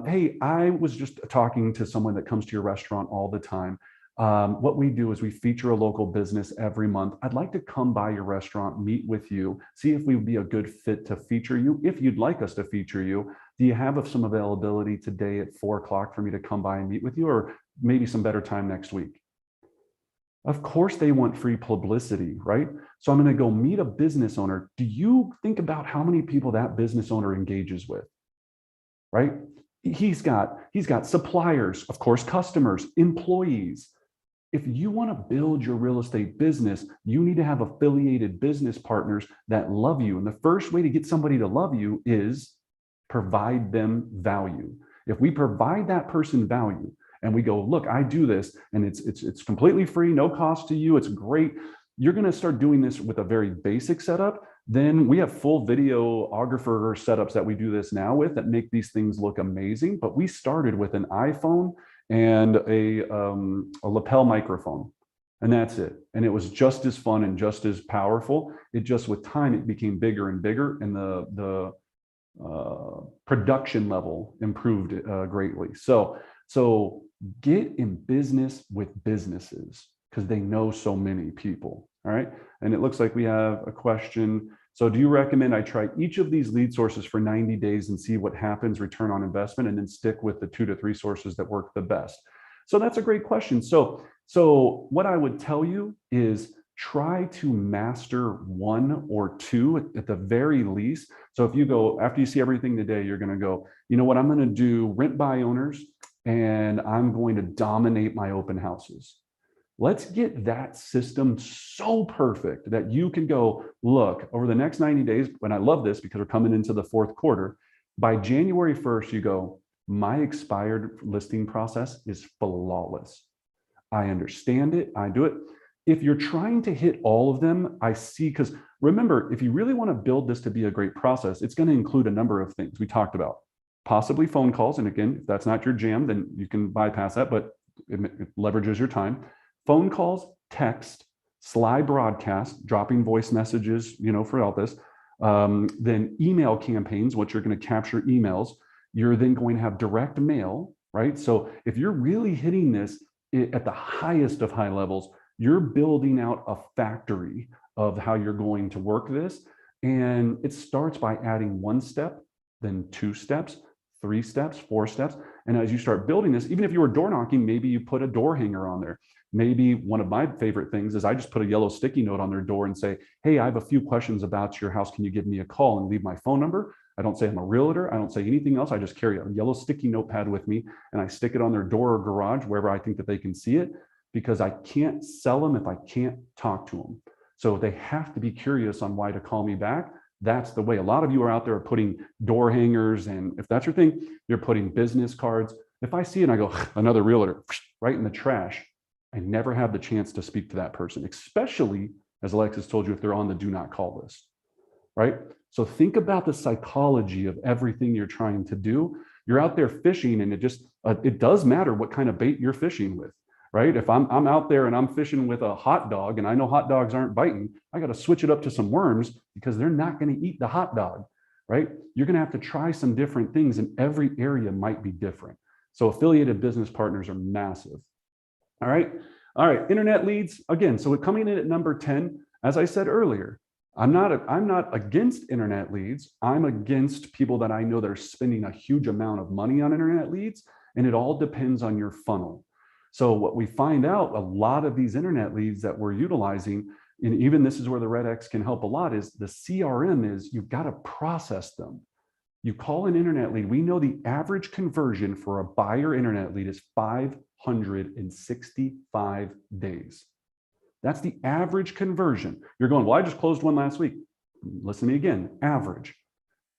hey, I was just talking to someone that comes to your restaurant all the time. What we do is we feature a local business every month. I'd like to come by your restaurant, meet with you, see if we would be a good fit to feature you. If you'd like us to feature you, do you have some availability today at 4 o'clock for me to come by and meet with you? Or maybe some better time next week. Of course they want free publicity, right? So I'm going to go meet a business owner. Do you think about how many people that business owner engages with, right? He's got suppliers, of course, customers, employees. If you want to build your real estate business, you need to have affiliated business partners that love you. And the first way to get somebody to love you is provide them value. If we provide that person value and we go, look, I do this and it's completely free, no cost to you, it's great. You're going to start doing this with a very basic setup. Then we have full videographer setups that we do this now with that make these things look amazing. But we started with an iPhone and a lapel microphone, and that's it. And it was just as fun and just as powerful. It just, with time, it became bigger and bigger, and the production level improved greatly. So get in business with businesses because they know so many people. All right. And it looks like we have a question. So do you recommend I try each of these lead sources for 90 days and see what happens, return on investment, and then stick with the 2 to 3 sources that work the best? So that's a great question. So what I would tell you is try to master 1 or 2 at the very least. So if you go, after you see everything today, you're going to go, you know what, I'm going to do rent by owners and I'm going to dominate my open houses. Let's get that system so perfect that you can go, look, over the next 90 days, and I love this because we're coming into the 4th quarter, by January 1st, you go, my expired listing process is flawless. I understand it, I do it. If you're trying to hit all of them, I see, because remember, if you really want to build this to be a great process, it's going to include a number of things we talked about, possibly phone calls. And again, if that's not your jam, then you can bypass that, but it leverages your time. Phone calls, text, slide broadcast, dropping voice messages, for all this. Then email campaigns, which you're going to capture emails. You're then going to have direct mail, right? So if you're really hitting this at the highest of high levels, you're building out a factory of how you're going to work this. And it starts by adding 1 step, then 2 steps, 3 steps, 4 steps. And as you start building this, even if you were door knocking, maybe you put a door hanger on there. Maybe one of my favorite things is I just put a yellow sticky note on their door and say, hey, I have a few questions about your house. Can you give me a call, and leave my phone number? I don't say I'm a realtor. I don't say anything else. I just carry a yellow sticky notepad with me and I stick it on their door or garage, wherever I think that they can see it, because I can't sell them if I can't talk to them. So they have to be curious on why to call me back. That's the way. A lot of you are out there putting door hangers, and if that's your thing, you're putting business cards. If I see it and I go, another realtor, right in the trash, I never have the chance to speak to that person, especially, as Alexis told you, if they're on the do not call list, right? So think about the psychology of everything you're trying to do. You're out there fishing, and it does matter what kind of bait you're fishing with, right? If I'm out there and I'm fishing with a hot dog and I know hot dogs aren't biting, I got to switch it up to some worms because they're not going to eat the hot dog, right? You're going to have to try some different things, and every area might be different. So affiliated business partners are massive. All right. Internet leads again. So coming in at number 10, as I said earlier, I'm not against internet leads. I'm against people that I know that are spending a huge amount of money on internet leads, and it all depends on your funnel. So what we find out, a lot of these internet leads that we're utilizing, and even this is where the REDX can help a lot, is the CRM is you've got to process them. You call an internet lead. We know the average conversion for a buyer internet lead is 565 days. That's the average conversion. You're going, well, I just closed one last week. Listen to me again, average.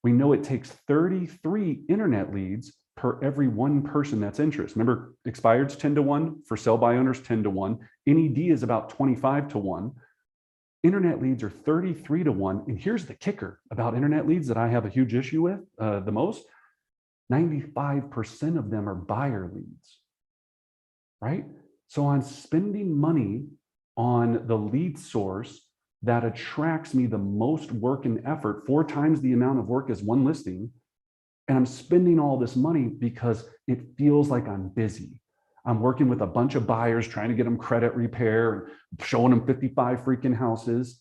We know it takes 33 internet leads per every 1 person that's interested. Remember, expireds 10 to 1, for sale by owners 10 to 1. NED is about 25 to 1. Internet leads are 33 to 1. And here's the kicker about internet leads that I have a huge issue with the most. 95% of them are buyer leads, right? So I'm spending money on the lead source that attracts me the most work and effort, 4 times the amount of work as one listing. And I'm spending all this money because it feels like I'm busy. I'm working with a bunch of buyers, trying to get them credit repair and showing them 55 freaking houses.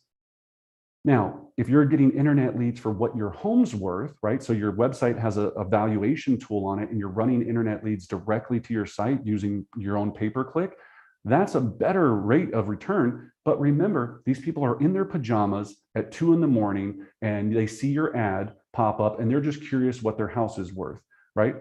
Now, if you're getting internet leads for what your home's worth, right? So your website has a valuation tool on it and you're running internet leads directly to your site using your own pay-per-click, that's a better rate of return. But remember, these people are in their pajamas at 2 a.m. and they see your ad pop up and they're just curious what their house is worth, right?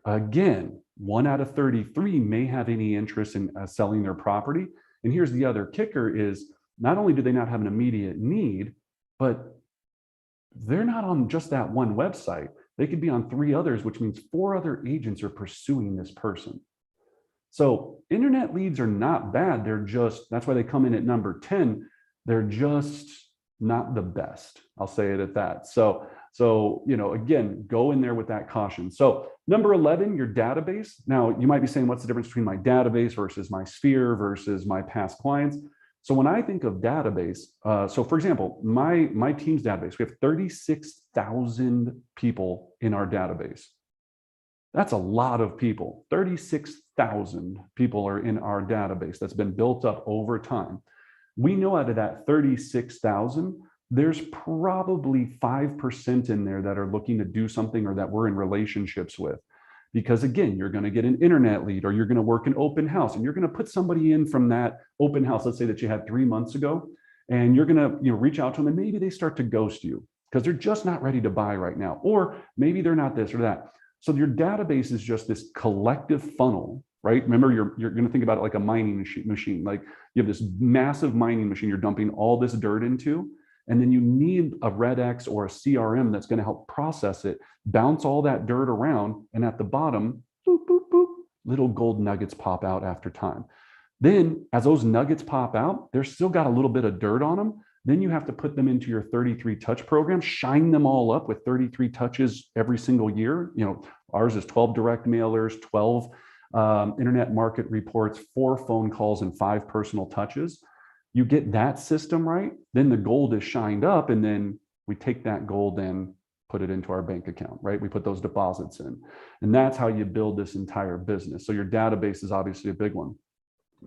Again, 1 out of 33 may have any interest in selling their property. And here's the other kicker is not only do they not have an immediate need, but they're not on just that one website. They could be on 3 others, which means 4 other agents are pursuing this person. So internet leads are not bad. They're just, that's why they come in at number 10. They're just not the best. I'll say it at that. So, again, go in there with that caution. So number 11, your database. Now you might be saying, what's the difference between my database versus my sphere versus my past clients? So when I think of database, so for example, my team's database, we have 36,000 people in our database. That's a lot of people. 36,000 people are in our database that's been built up over time. We know out of that 36,000, there's probably 5% in there that are looking to do something or that we're in relationships with. Because again, you're going to get an internet lead or you're going to work an open house and you're going to put somebody in from that open house, let's say that you had 3 months ago, and you're going to reach out to them and maybe they start to ghost you because they're just not ready to buy right now. Or maybe they're not this or that. So your database is just this collective funnel, right? Remember, you're going to think about it like a mining machine. Like you have this massive mining machine you're dumping all this dirt into, and then you need a REDX or a CRM that's going to help process it, bounce all that dirt around, and at the bottom, boop, boop, boop, little gold nuggets pop out after time. Then as those nuggets pop out, they're still got a little bit of dirt on them. Then you have to put them into your 33 touch program, shine them all up with 33 touches every single year. Ours is 12 direct mailers, 12 internet market reports, 4 phone calls, and 5 personal touches. You get that system right, then the gold is shined up, and then we take that gold and put it into our bank account, right? We put those deposits in. And that's how you build this entire business. So your database is obviously a big one.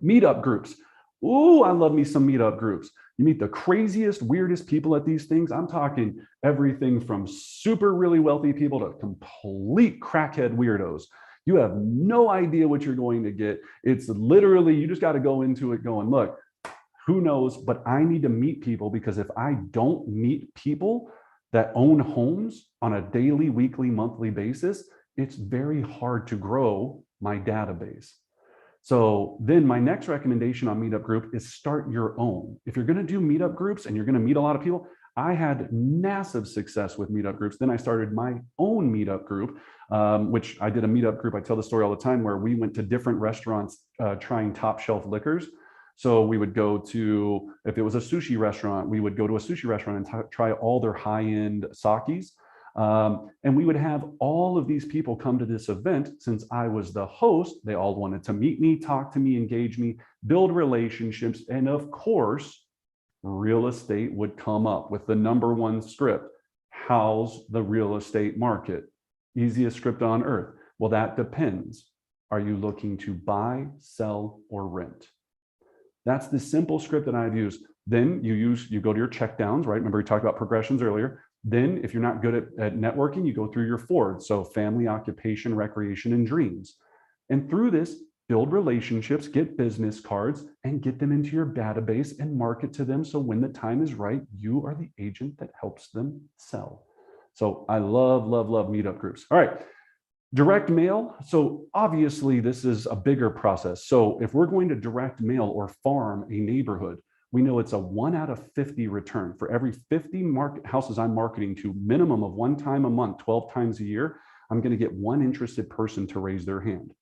Meetup groups. Ooh, I love me some meetup groups. You meet the craziest, weirdest people at these things. I'm talking everything from super really wealthy people to complete crackhead weirdos. You have no idea what you're going to get. It's literally, you just got to go into it going, look, who knows, but I need to meet people, because if I don't meet people that own homes on a daily, weekly, monthly basis, it's very hard to grow my database. So then my next recommendation on Meetup Group is start your own. If you're going to do Meetup Groups and you're going to meet a lot of people, I had massive success with Meetup Groups. Then I started my own Meetup Group, which I did a Meetup Group. I tell the story all the time where we went to different restaurants trying top shelf liquors. So we would go to, if it was a sushi restaurant, we would go to a sushi restaurant and try all their high-end sakis. And we would have all of these people come to this event. Since I was the host, they all wanted to meet me, talk to me, engage me, build relationships. And of course, real estate would come up with the #1 script. How's the real estate market? Easiest script on earth. Well, that depends. Are you looking to buy, sell, or rent? That's the simple script that I've used. Then you go to your check downs, right? Remember we talked about progressions earlier. Then if you're not good at networking, you go through your Fords. So family, occupation, recreation, and dreams. And through this, build relationships, get business cards, and get them into your database and market to them. So when the time is right, you are the agent that helps them sell. So I love, love, love Meetup Groups. All right. Direct mail. So obviously this is a bigger process. So if we're going to direct mail or farm a neighborhood, we know it's a 1 out of 50 return. For every 50 houses I'm marketing to, minimum of 1 time a month, 12 times a year, I'm going to get 1 interested person to raise their hand.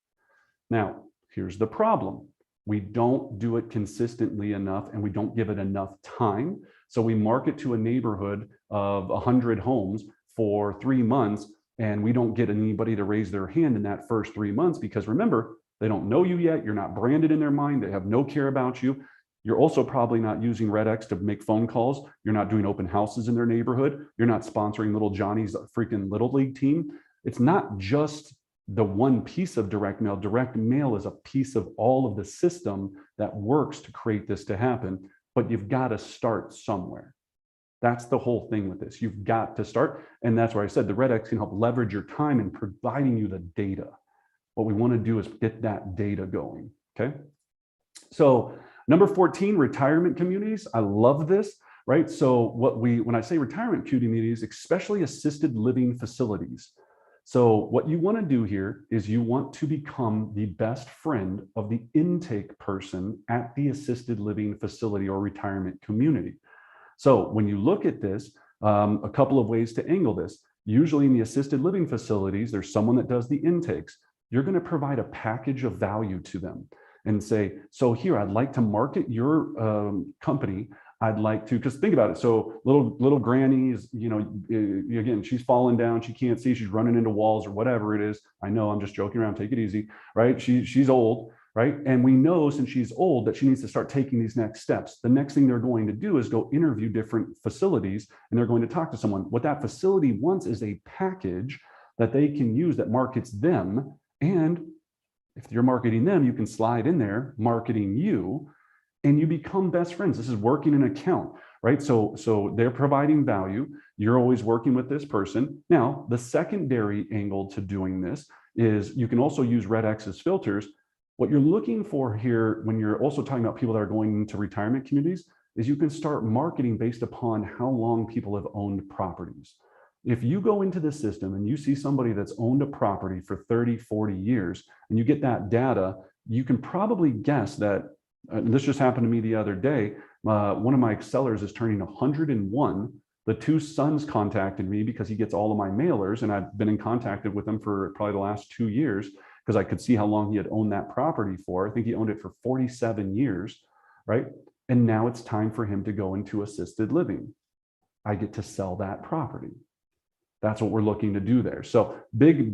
Now, here's the problem. We don't do it consistently enough and we don't give it enough time. So we market to a neighborhood of 100 homes for 3 months, and we don't get anybody to raise their hand in that first 3 months because remember, they don't know you yet. You're not branded in their mind. They have no care about you. You're also probably not using REDX to make phone calls. You're not doing open houses in their neighborhood. You're not sponsoring little Johnny's freaking little league team. It's not just the one piece of direct mail. Direct mail is a piece of all of the system that works to create this to happen, but you've got to start somewhere. That's the whole thing with this. You've got to start. And that's where I said the REDX can help leverage your time in providing you the data. What we want to do is get that data going. Okay. So number 14, retirement communities. I love this, right? So when I say retirement communities, especially assisted living facilities. So what you want to do here is you want to become the best friend of the intake person at the assisted living facility or retirement community. So when you look at this, a couple of ways to angle this. Usually in the assisted living facilities, there's someone that does the intakes. You're going to provide a package of value to them and say, so here, I'd like to market your company. I'd like to, because think about it. So little grannies, again, she's falling down. She can't see. She's running into walls or whatever it is. I know, I'm just joking around. Take it easy, right? She's old, right? And we know since she's old that she needs to start taking these next steps. The next thing they're going to do is go interview different facilities, and they're going to talk to someone. What that facility wants is a package that they can use that markets them. And if you're marketing them, you can slide in there marketing you, and you become best friends. This is working an account, right? So they're providing value. You're always working with this person. Now, the secondary angle to doing this is you can also use REDX's filters. What you're looking for here, when you're also talking about people that are going into retirement communities, is you can start marketing based upon how long people have owned properties. If you go into the system and you see somebody that's owned a property for 30, 40 years, and you get that data, you can probably guess that, and this just happened to me the other day, one of my sellers is turning 101. The two sons contacted me because he gets all of my mailers, and I've been in contact with him for probably the last 2 years because I could see how long he had owned that property for. I think he owned it for 47 years, right? And now it's time for him to go into assisted living. I get to sell that property. That's what we're looking to do there. So big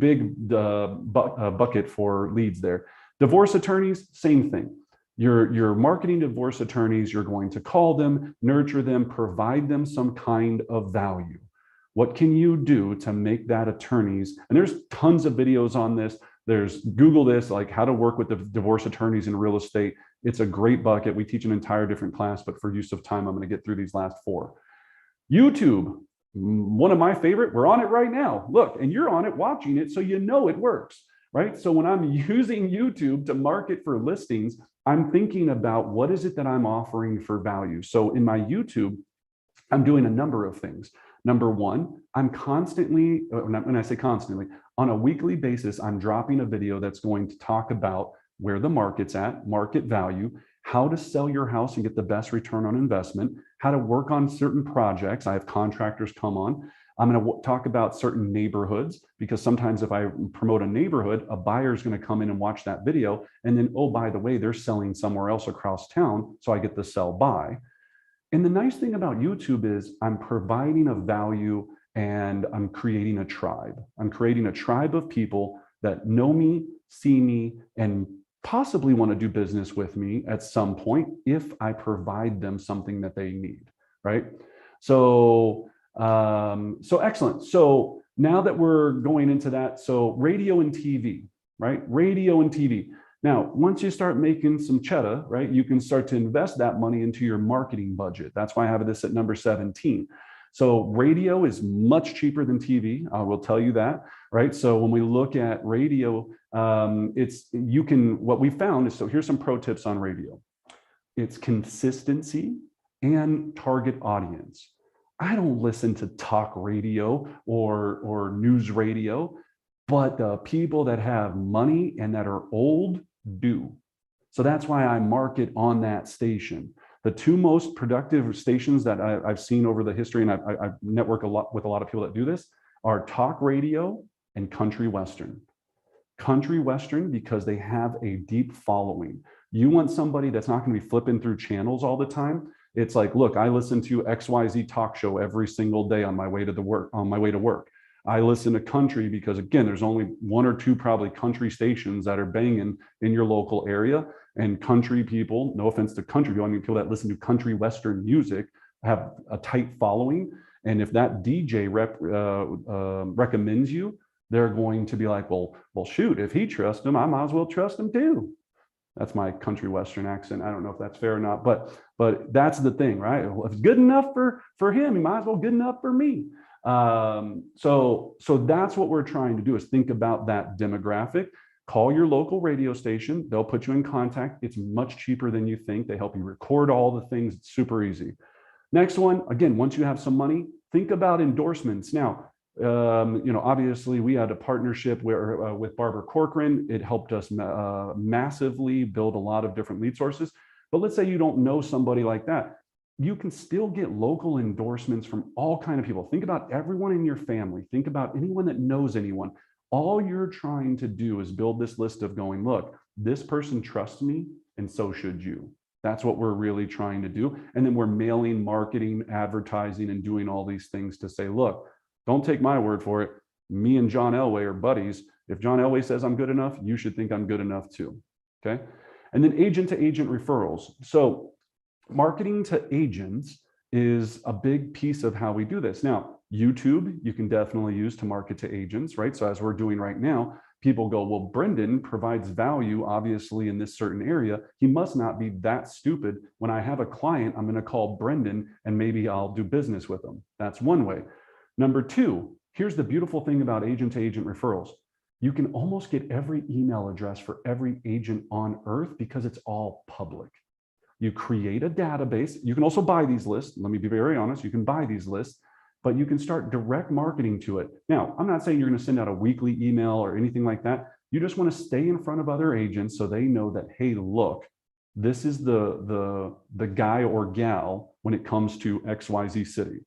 bucket for leads there. Divorce attorneys, same thing. You're marketing divorce attorneys. You're going to call them, nurture them, provide them some kind of value. What can you do to make that attorneys? And there's tons of videos on this. There's Google this, like how to work with the divorce attorneys in real estate. It's a great bucket. We teach an entire different class, but for use of time, I'm going to get through these last 4. YouTube, one of my favorite. We're on it right now. Look, and you're on it watching it, so you know it works, right? So when I'm using YouTube to market for listings, I'm thinking about what is it that I'm offering for value. So in my YouTube, I'm doing a number of things. Number one, I'm constantly, when I say constantly, on a weekly basis, I'm dropping a video that's going to talk about where the market's at, market value, how to sell your house and get the best return on investment, how to work on certain projects. I have contractors come on. I'm going to talk about certain neighborhoods, because sometimes if I promote a neighborhood, a buyer is going to come in and watch that video. And then, oh, by the way, they're selling somewhere else across town. So I get the sell by. And the nice thing about YouTube is I'm providing a value and I'm creating a tribe. I'm creating a tribe of people that know me, see me, and possibly want to do business with me at some point if I provide them something that they need, right? So excellent. So now that we're going into that, so radio and TV, right? Radio and TV. Now, once you start making some cheddar, right, you can start to invest that money into your marketing budget. That's why I have this at number 17. So radio is much cheaper than TV. I will tell you that, right? So when we look at radio, what we found is, so here's some pro tips on radio. It's consistency and target audience. I don't listen to talk radio or news radio, but the people that have money and that are old do. So that's why I market on that station. The two most productive stations that I've seen over the history, and I've networked a lot with a lot of people that do this, are talk radio and country western. Country western, because they have a deep following. You want somebody that's not going to be flipping through channels all the time. It's like, look, I listen to XYZ talk show every single day on my way to work. I listen to country because, again, there's only 1 or 2 probably country stations that are banging in your local area. And country people, no offense to country people, I mean people that listen to country western music have a tight following. And if that DJ recommends you, they're going to be like, well, shoot, if he trusts him, I might as well trust him too. That's my country Western accent. I don't know if that's fair or not, but that's the thing, right? Well, if it's good enough for him, he might as well good enough for me. So that's what we're trying to do, is think about that demographic. Call your local radio station. They'll put you in contact. It's much cheaper than you think. They help you record all the things. It's super easy. Next one, again, once you have some money, think about endorsements. Now, obviously we had a partnership with Barbara Corcoran. It helped us massively build a lot of different lead sources. But let's say you don't know somebody like that. You can still get local endorsements from all kinds of people. Think about everyone in your family. Think about anyone that knows anyone. All you're trying to do is build this list of going, look, this person trusts me, and so should you. That's what we're really trying to do. And then we're mailing, marketing, advertising, and doing all these things to say, look, don't take my word for it. Me and John Elway are buddies. If John Elway says I'm good enough, you should think I'm good enough too. Okay. And then agent to agent referrals. So marketing to agents is a big piece of how we do this. Now, YouTube, you can definitely use to market to agents, right? So as we're doing right now, people go, well, Brendan provides value, obviously, in this certain area. He must not be that stupid. When I have a client, I'm going to call Brendan and maybe I'll do business with him. That's one way. Number two, here's the beautiful thing about agent to agent referrals. You can almost get every email address for every agent on earth because it's all public. You create a database. You can also buy these lists. Let me be very honest. You can buy these lists, but you can start direct marketing to it. Now, I'm not saying you're going to send out a weekly email or anything like that. You just want to stay in front of other agents so they know that, hey, look, this is the guy or gal when it comes to XYZ city.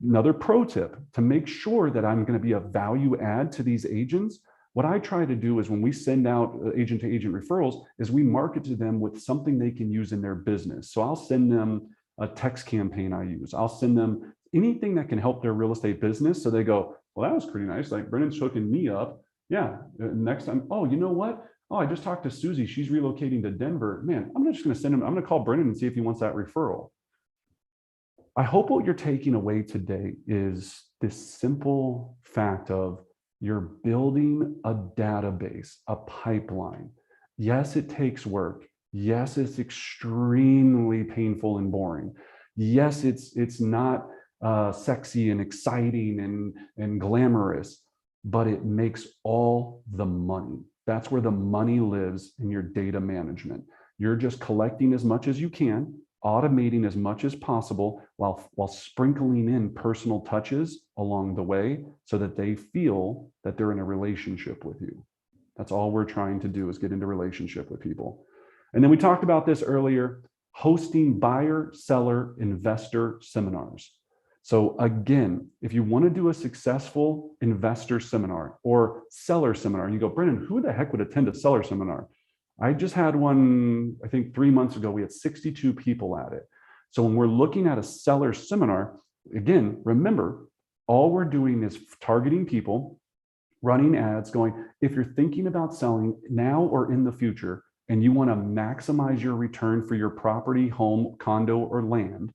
Another pro tip to make sure that I'm going to be a value add to these agents. What I try to do is when we send out agent to agent referrals is we market to them with something they can use in their business. So I'll send them a text campaign I use. I'll send them anything that can help their real estate business. So they go, well, that was pretty nice. Like Brendan's hooking me up. Yeah. Next time, oh, you know what? Oh, I just talked to Susie. She's relocating to Denver. Man, I'm just going to send him. I'm going to call Brendan and see if he wants that referral. I hope what you're taking away today is this simple fact of you're building a database, a pipeline. Yes, it takes work. Yes, it's extremely painful and boring. Yes, it's not sexy and exciting and glamorous, but it makes all the money. That's where the money lives in your data management. You're just collecting as much as you can, automating as much as possible while sprinkling in personal touches along the way so that they feel that they're in a relationship with you. That's all we're trying to do, is get into relationship with people. And then we talked about this earlier, hosting buyer, seller, investor seminars. So again, if you want to do a successful investor seminar or seller seminar, you go, Brendan, who the heck would attend a seller seminar? I just had one, I think 3 months ago, we had 62 people at it. So when we're looking at a seller seminar, again, remember, all we're doing is targeting people, running ads, going, if you're thinking about selling now or in the future, and you want to maximize your return for your property, home, condo, or land,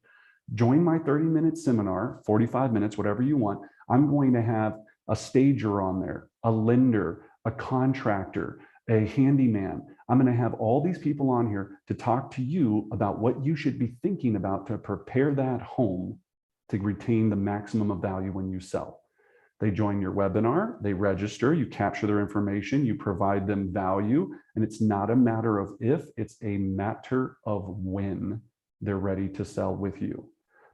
join my 30-minute seminar, 45 minutes, whatever you want. I'm going to have a stager on there, a lender, a contractor, a handyman. I'm going to have all these people on here to talk to you about what you should be thinking about to prepare that home to retain the maximum of value when you sell. They join your webinar, they register, you capture their information, you provide them value, and it's not a matter of if, it's a matter of when they're ready to sell with you.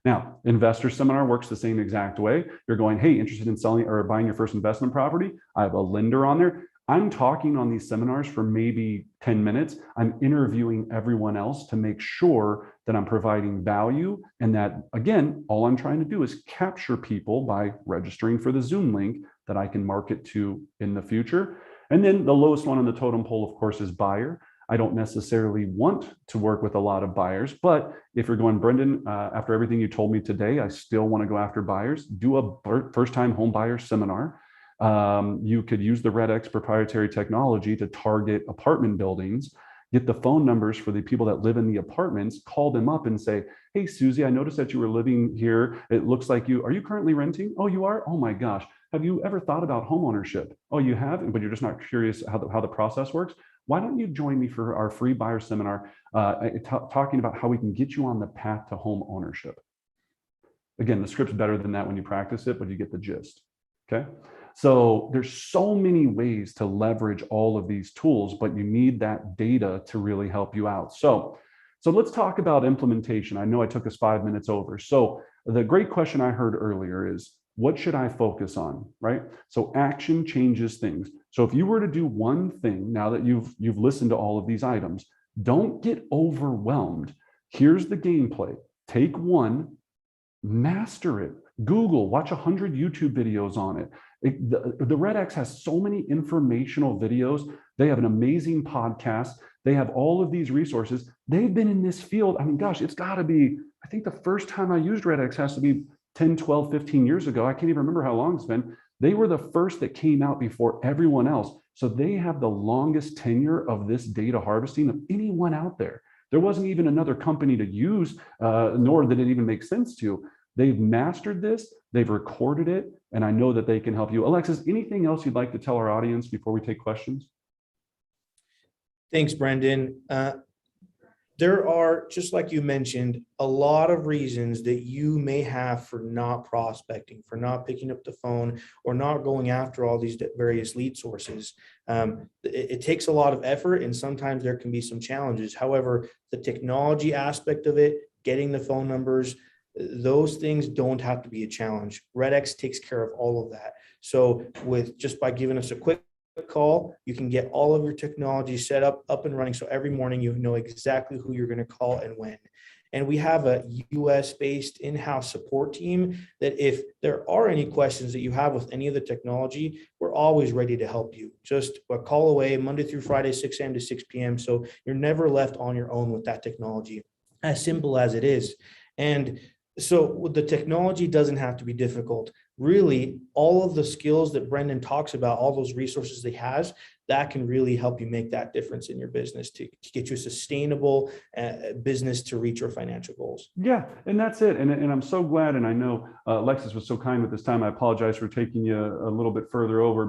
Now, investor seminar works the same exact way. You're going, hey, interested in selling or buying your first investment property? I have a lender on there. I'm talking on these seminars for maybe 10 minutes. I'm interviewing everyone else to make sure that I'm providing value, and that, again, all I'm trying to do is capture people by registering for the Zoom link that I can market to in the future. And then the lowest one on the totem pole, of course, is buyer. I don't necessarily want to work with a lot of buyers, but if you're going, Brendan, after everything you told me today, I still want to go after buyers, do a first-time home buyer seminar. You could use the REDX proprietary technology to target apartment buildings, get the phone numbers for the people that live in the apartments, call them up and say, hey, Susie, I noticed that you were living here. It looks like are you currently renting? Oh, you are? Oh my gosh. Have you ever thought about home ownership? Oh, you have, but you're just not curious how the process works? why don't you join me for our free buyer seminar, talking about how we can get you on the path to home ownership. Again, the script's better than that when you practice it, but you get the gist, okay? So there's so many ways to leverage all of these tools, but you need that data to really help you out. So let's talk about implementation. I know I took us 5 minutes over. So the great question I heard earlier is, what should I focus on, right? So action changes things. So if you were to do one thing, now that you've listened to all of these items, don't get overwhelmed. Here's the gameplay. Take one, master it. Google, watch 100 YouTube videos on it. The REDX has so many informational videos. They have an amazing podcast. They have all of these resources. They've been in this field. I mean, gosh, it's got to be, I think the first time I used REDX has to be 10, 12, 15 years ago. I can't even remember how long it's been. They were the first that came out before everyone else. So they have the longest tenure of this data harvesting of anyone out there. There wasn't even another company to use, nor did it even make sense to. They've mastered this, they've recorded it, and I know that they can help you. Alexis, anything else you'd like to tell our audience before we take questions? Thanks, Brendan. There are, just like you mentioned, a lot of reasons that you may have for not prospecting, for not picking up the phone, or not going after all these various lead sources. It takes a lot of effort, and sometimes there can be some challenges. However, the technology aspect of it, getting the phone numbers, those things don't have to be a challenge. REDX takes care of all of that. So just by giving us a quick call, you can get all of your technology set up and running. So every morning you know exactly who you're going to call and when. And we have a US-based in-house support team that if there are any questions that you have with any of the technology, we're always ready to help you. Just a call away, Monday through Friday, 6 a.m. to 6 p.m. So you're never left on your own with that technology, as simple as it is. And so the technology doesn't have to be difficult. Really, all of the skills that Brendan talks about, all those resources he has, that can really help you make that difference in your business to get you a sustainable business to reach your financial goals. Yeah, and that's it. And I'm so glad, and I know Alexis was so kind with this time. I apologize for taking you a little bit further over,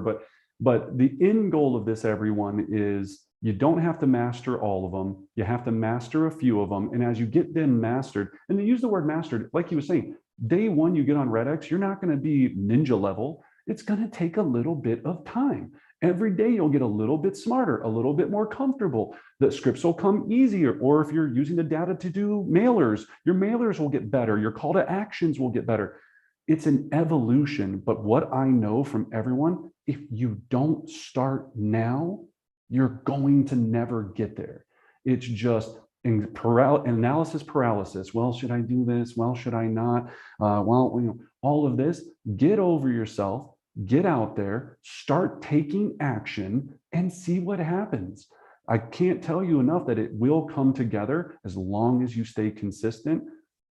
but the end goal of this, everyone, is you don't have to master all of them. You have to master a few of them. And as you get them mastered, and they use the word mastered, like he was saying, day one you get on REDX, you're not going to be ninja level. It's going to take a little bit of time. Every day you'll get a little bit smarter, a little bit more comfortable. The scripts will come easier. Or if you're using the data to do mailers, your mailers will get better. Your call to actions will get better. It's an evolution. But what I know from everyone, if you don't start now, you're going to never get there. It's just analysis paralysis. Well, should I do this? Well, should I not? All of this. Get over yourself, get out there, start taking action, and see what happens. I can't tell you enough that it will come together as long as you stay consistent.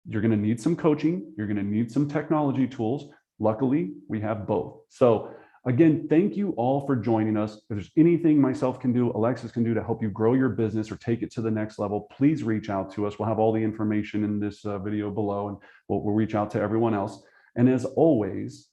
You're going to need some coaching. You're going to need some technology tools. Luckily, we have both. So again, thank you all for joining us. If there's anything myself can do, Alexis can do to help you grow your business or take it to the next level, please reach out to us. We'll have all the information in this video below, and we'll reach out to everyone else. And as always,